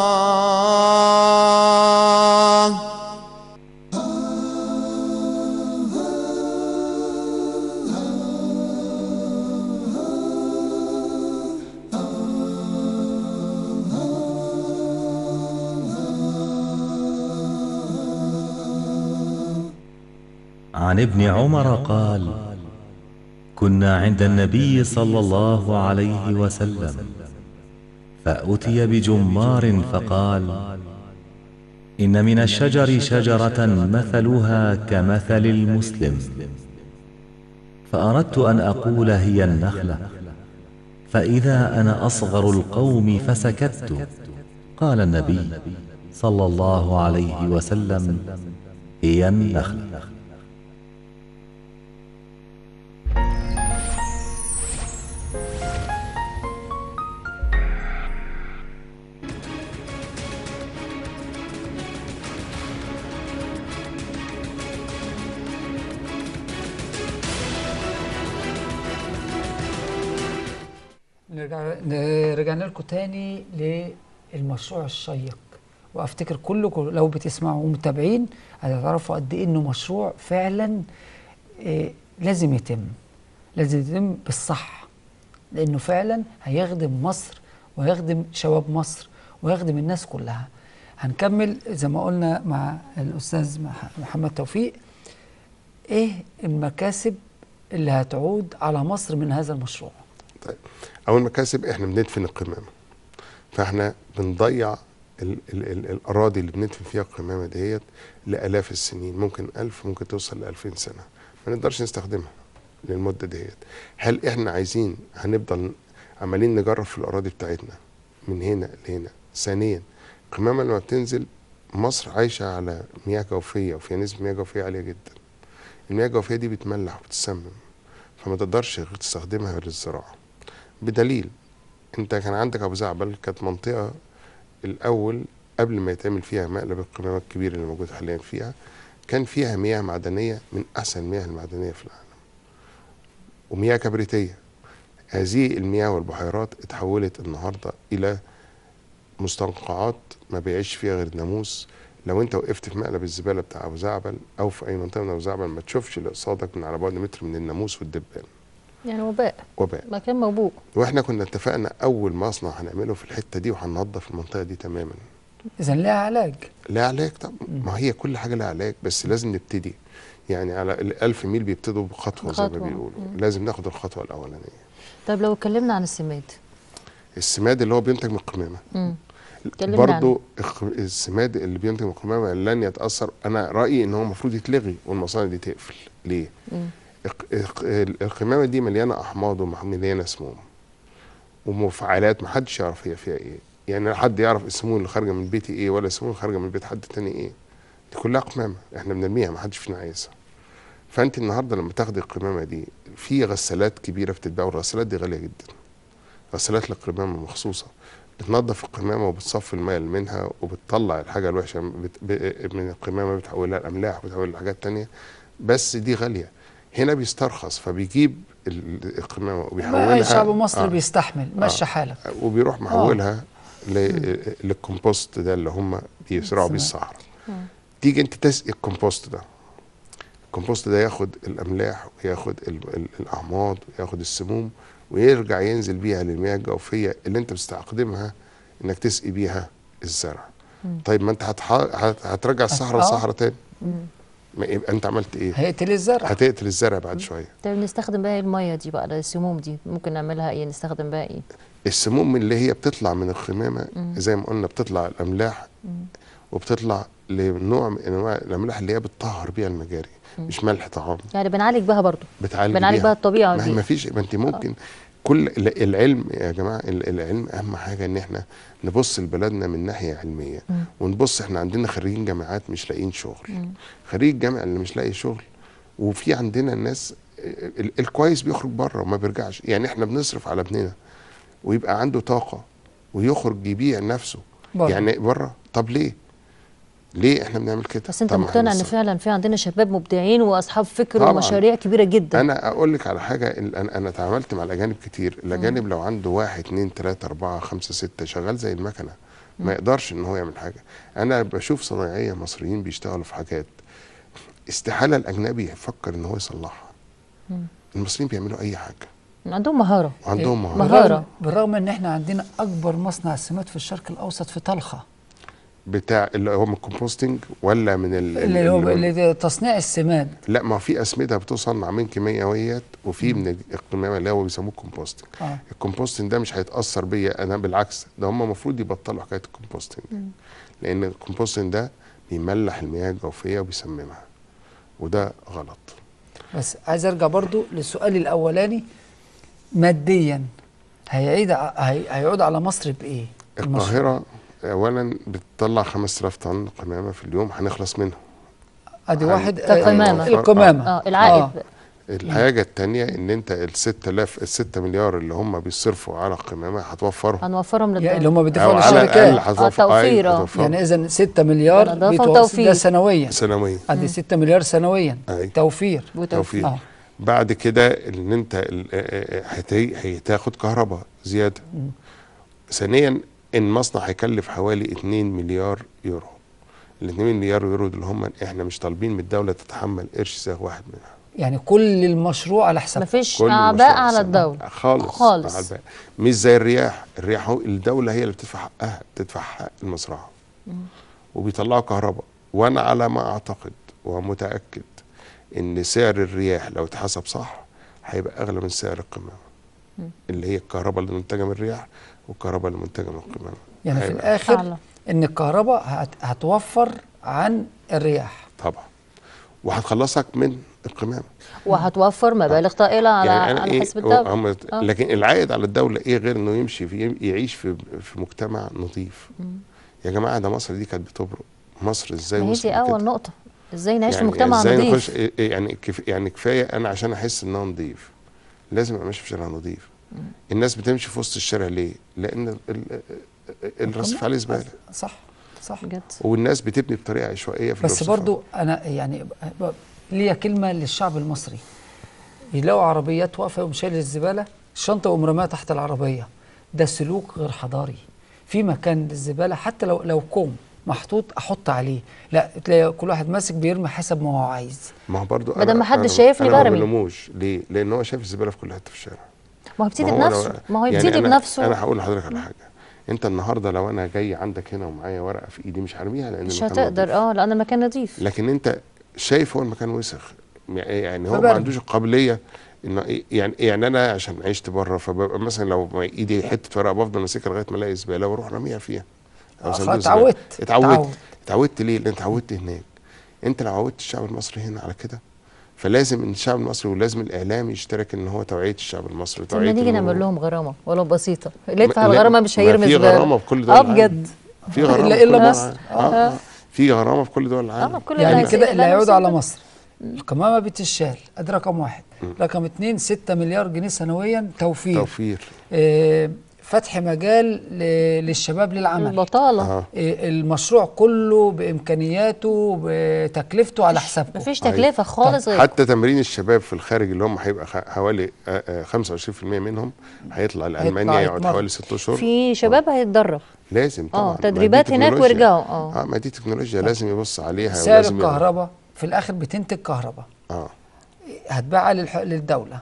عن ابن عمر قال: كنا عند النبي صلى الله عليه وسلم فأتي بجمار فقال: إن من الشجر شجرة مثلها كمثل المسلم، فأردت أن أقول هي النخلة، فإذا أنا أصغر القوم فسكت. قال النبي صلى الله عليه وسلم: هي النخلة. رجعنا لكم تاني للمشروع الشيق، وافتكر كلكم لو بتسمعوا ومتابعين هتعرفوا قد ايه انه مشروع فعلا لازم يتم بالصح، لانه فعلا هيخدم مصر ويخدم شباب مصر ويخدم الناس كلها. هنكمل زي ما قلنا مع الاستاذ محمد توفيق، ايه المكاسب اللي هتعود على مصر من هذا المشروع؟ طيب، أول مكاسب إحنا بندفن القمامة، فإحنا بنضيع الأراضي اللي بندفن فيها القمامة ديت لآلاف السنين، ممكن 1000 ممكن توصل ل2000 سنة ما نقدرش نستخدمها للمدة ديت. هل إحنا عايزين هنفضل عمالين نجرب في الأراضي بتاعتنا من هنا لهنا؟ ثانيا، القمامة لما بتنزل مصر عايشة على مياه جوفية وفيها نسبة مياه جوفية عالية جدا. المياه الجوفية دي بتملح وبتسمم، فما تقدرش تستخدمها للزراعة. بدليل انت كان عندك ابو زعبل كانت منطقه الاول قبل ما يتعمل فيها مقلب القمامه الكبير اللي موجود حاليا فيها، كان فيها مياه معدنيه من احسن المياه المعدنيه في العالم ومياه كبريتيه. هذه المياه والبحيرات اتحولت النهارده الى مستنقعات ما بيعيش فيها غير الناموس. لو انت وقفت في مقلب الزباله بتاع ابو زعبل او في اي منطقه من ابو زعبل ما تشوفش اللي قصادك من على بعد متر من الناموس والدبان. يعني وباء مكان موبوء. واحنا كنا اتفقنا اول مصنع هنعمله في الحته دي وهننظف المنطقه دي تماما. اذا لها علاج. لها علاج طبعا، ما هي كل حاجه لها علاج، بس لازم نبتدي. يعني على ال1000 ميل بيبتدوا بخطوه زي ما بيقولوا. لازم ناخد الخطوه الاولانيه. طب لو اتكلمنا عن السماد. السماد اللي هو بينتج من القمامه. برضو السماد اللي بينتج من القمامه لن يتاثر. انا رايي ان هو المفروض يتلغي والمصانع دي تقفل. ليه؟ القمامه دي مليانه احماض ومليانه سموم ومفاعلات محدش يعرف هي فيها ايه. يعني حد يعرف السموم اللي خارجه من بيتي ايه ولا السموم اللي خارجه من بيت حد تاني ايه؟ دي كلها قمامه احنا بنرميها، ما حدش فينا عايزها. فانت النهارده لما تاخدي القمامه دي في غسالات كبيره بتتباع، والغسالات دي غاليه جدا. غسالات للقمامه مخصوصه بتنظف القمامه وبتصفي الماء اللي منها وبتطلع الحاجه الوحشه من القمامه، بتحولها لاملاح وبتحولها لحاجات تانيه، بس دي غاليه. هنا بيسترخص فبيجيب القمامه وبيحولها. الشعب المصري بيستحمل مشي حالك، وبيروح محولها للكمبوست ده اللي هم بيزرعوا بيه الصحراء. تيجي انت تسقي الكمبوست ده، الكمبوست ده ياخد الاملاح وياخد الاحماض وياخد السموم ويرجع ينزل بيها للمياه الجوفيه اللي انت بتستخدمها انك تسقي بيها الزرع. طيب ما انت هترجع الصحراء للصحراء تاني، ما يبقى انت عملت ايه؟ هيقتل الزرع، هتقتل الزرع بعد شويه. طيب نستخدم بقى الميه دي بقى، السموم دي ممكن نعملها ايه؟ نستخدم بقى ايه؟ السموم اللي هي بتطلع من القمامه زي ما قلنا بتطلع الاملاح وبتطلع لنوع من انواع الاملاح اللي هي بتطهر بيها المجاري، مش ملح طعام. يعني بنعالج بها برضو، بنعالج بها الطبيعه دي. ما فيش، ما انت ممكن كل العلم يا جماعه، العلم اهم حاجه ان احنا نبص لبلدنا من ناحيه علميه ونبص. احنا عندنا خريجين جامعات مش لاقيين شغل، خريج الجامعه اللي مش لاقي شغل، وفي عندنا الناس الكويس بيخرج بره وما بيرجعش. يعني احنا بنصرف على ابننا ويبقى عنده طاقه ويخرج يبيع نفسه يعني بره. طب ليه احنا بنعمل كده؟ بس انت مقتنع ان فعلا في عندنا شباب مبدعين واصحاب فكر ومشاريع كبيره جدا؟ انا اقول لك على حاجه، انا اتعاملت مع الاجانب كتير. الاجانب لو عنده 1 2 3 4 5 6 شغال زي المكنه ما يقدرش ان هو يعمل حاجه. انا بشوف صنايعيه مصريين بيشتغلوا في حاجات استحاله الاجنبي يفكر ان هو يصلحها. المصريين بيعملوا اي حاجه، عندهم مهاره، وعندهم مهاره. بالرغم ان احنا عندنا اكبر مصنع سمات في الشرق الاوسط في طلخه، بتاع اللي هو من الكومبوستنج ولا من اللي تصنيع السماد. لا، ما في اسمده بتصنع من كيميائيات وفي من القمامه اللي هو بيسموه كومبوستنج. الكومبوستنج ده مش هيتاثر بيا انا، بالعكس ده هم المفروض يبطلوا حكايه الكومبوستنج، لان الكومبوستنج ده بيملح المياه الجوفيه وبيسممها، وده غلط. بس عايز ارجع برضو للسؤال الاولاني، ماديا هيعود على مصر بايه؟ القاهره اولا بتطلع 5000 طن قمامه في اليوم، هنخلص منهم. ادي واحد كقمامه، القمامه. العائد. الحاجه الثانيه ان انت ال 6 مليار اللي هم بيصرفوا على القمامه هنوفرهم للدوله، اللي هم بيدفعوا للشركات. توفير. يعني اذا 6 مليار ده سنويا. ادي 6 مليار سنويا توفير. بعد كده ان انت هتاخد كهرباء زياده. ثانيا المصنع هيكلف حوالي 2 مليار يورو. ال 2 مليار يورو دول هم احنا مش طالبين من الدوله تتحمل قرش ساغ واحد منها. يعني كل المشروع على حساب، مفيش اعباء على الدوله خالص. مش زي الرياح الدوله هي اللي بتدفع حقها، بتدفع حق المزرعه وبيطلعوا كهرباء. وانا على ما اعتقد ومتاكد ان سعر الرياح لو اتحسب صح هيبقى اغلى من سعر القمامه، اللي هي الكهرباء اللي منتجه من الرياح والكهرباء اللي منتجه من القمامه. يعني في الاخر ان الكهرباء هتوفر عن الرياح طبعا، وهتخلصك من القمامه، وهتوفر مبالغ طائله على حسب الدوله. لكن العائد على الدوله ايه غير انه يمشي يعيش في مجتمع نظيف. يا جماعه ده مصر دي كانت بتبرق. مصر ازاي وصلت دي اول نقطه، ازاي نعيش يعني في مجتمع نظيف. يعني كفايه انا عشان احس ان انا نظيف لازم ابقى ماشي في شارع نظيف. الناس بتمشي في وسط الشارع ليه؟ لان الرصيف عليه زباله. صح بجد. والناس بتبني بطريقه عشوائيه في بس برضو انا يعني ليا كلمه للشعب المصري، يلاقوا عربيات واقفه يقوم شايل الزباله، الشنطه يقوم رماها تحت العربيه. ده سلوك غير حضاري. في مكان للزباله حتى لو كوم محطوط احط عليه، لا تلاقي كل واحد ماسك بيرمي حسب ما هو عايز. ما هو برضه بدل ما حد شايفني برمي. ما بلوموش ليه؟ لان هو شايف الزباله في كل حته في الشارع. ما هو بيبتدي بنفسه، ما هو يبتدي بنفسه. انا هقول لحضرتك على حاجه، انت النهارده لو انا جاي عندك هنا ومعايا ورقه في ايدي مش هرميها لان مش هتقدر لان المكان نظيف. لكن انت شايف هو المكان وسخ، يعني هو ما عندوش القابليه انه يعني انا عشان عشت بره فببقى مثلا لو ايدي حته ورقه بفضل ماسكها لغايه ما الاقي زباله واروح راميها فيها. اتعودت ليه؟ لان اتعودت هناك. انت لو عودت الشعب المصري هنا على كده فلازم ان الشعب المصري ولازم الاعلام يشترك ان هو توعيه الشعب المصري، لما توعيه نيجي إن نعمل هو- لهم غرامه ولو بسيطه، اللي يدفع لا، الغرامه مش ما هيرمي في زباله. غرامه في كل دول العالم. بجد. في غرامه إلا في كل دول مصر. العالم. في غرامه في كل دول العالم. كل يعني اللي كده اللي هيعود على هيسيب- مصر القمامه بتشال، ادي رقم واحد. رقم اتنين 6 مليار جنيه سنويا توفير. فتح مجال للشباب للعمل. البطاله. المشروع كله بامكانياته بتكلفته على حسابكم. مفيش تكلفه خالص غير حتى تمرين الشباب في الخارج اللي هم هيبقى حوالي 25% منهم هيطلع لألمانيا يقعد يتمرن. حوالي 6 اشهر. في شباب هيتدرب لازم طبعا. ما دي تدريبات هناك تكنولوجيا. ويرجعوا. ما دي تكنولوجيا لازم يبص عليها. سعر ولازم الكهرباء في الاخر بتنتج كهرباء هتباعها للدوله.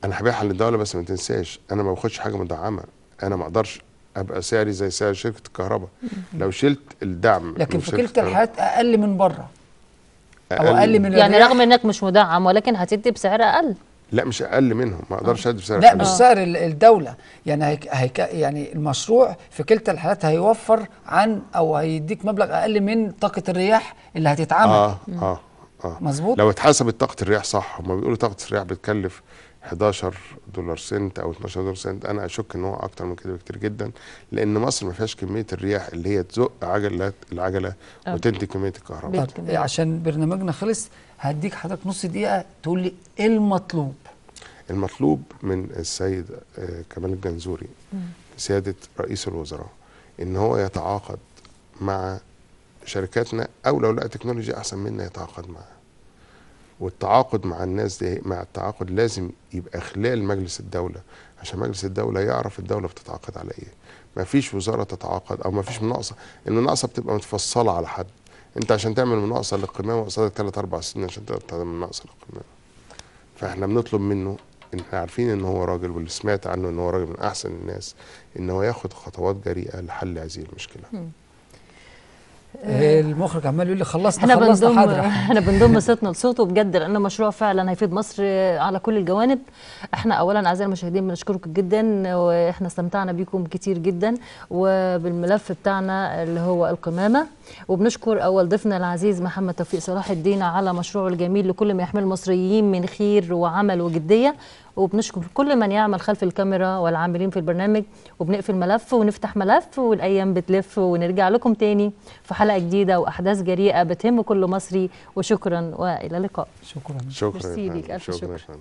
انا هبيعها للدوله، بس ما تنساش انا ما باخدش حاجه مدعمه. انا ما اقدرش ابقى سعري زي سعر شركه الكهرباء لو شلت الدعم. لكن من في شركة كلتا الكهرباء. الحالات اقل من بره او اقل من يعني الرياح. رغم انك مش مدعم ولكن هتدي بسعر اقل. لا مش اقل منهم، ما اقدرش ادي بسعر لا أقل. مش سعر الدوله، يعني يعني المشروع في كلتا الحالات هيوفر عن او هيديك مبلغ اقل من طاقه الرياح اللي هتتعمل. مظبوط. لو اتحسبت طاقه الرياح صح، هم بيقولوا طاقه الرياح بتكلف 11 دولار سنت او 12 دولار سنت. انا اشك ان هو اكتر من كده بكتير جدا، لان مصر ما فيهاش كميه الرياح اللي هي تزق العجله وتنتج كميه الكهرباء. طب عشان برنامجنا خلص هديك حضرتك نص دقيقه تقول لي ايه المطلوب. المطلوب من السيد كمال الجنزوري سياده رئيس الوزراء ان هو يتعاقد مع شركاتنا، او لو لقى تكنولوجيا احسن منا يتعاقد معها. والتعاقد مع الناس دي، مع التعاقد لازم يبقى خلال مجلس الدولة، عشان مجلس الدولة يعرف الدولة بتتعاقد على ايه. ما فيش وزارة تتعاقد او ما فيش مناقصة. المناقصة بتبقى متفصلة على حد. انت عشان تعمل مناقصة للقمامة قصادك 3-4 سنين عشان تقدر تعمل مناقصة للقمامة. فاحنا بنطلب منه، ان احنا عارفين ان هو راجل، واللي سمعت عنه ان هو راجل من احسن الناس، ان هو ياخد خطوات جريئة لحل هذه المشكلة. المخرج عمال يقول لي خلصنا حاضر. احنا بنضم صوتنا لصوته بجد، لان مشروع فعلا هيفيد مصر على كل الجوانب. احنا اولا اعزائي المشاهدين بنشكركم جدا، واحنا استمتعنا بيكم كتير جدا وبالملف بتاعنا اللي هو القمامه. وبنشكر اول ضيفنا العزيز محمد توفيق صلاح الدين على مشروعه الجميل لكل ما يحمل المصريين من خير وعمل وجديه. وبنشكر كل من يعمل خلف الكاميرا والعاملين في البرنامج. وبنقفل ملف ونفتح ملف والايام بتلف، ونرجع لكم تاني في حلقه جديده واحداث جريئه بتهم كل مصري. وشكرا والى اللقاء. شكرا. شكرا. ميرسي ليك، ألف شكر. شكرا.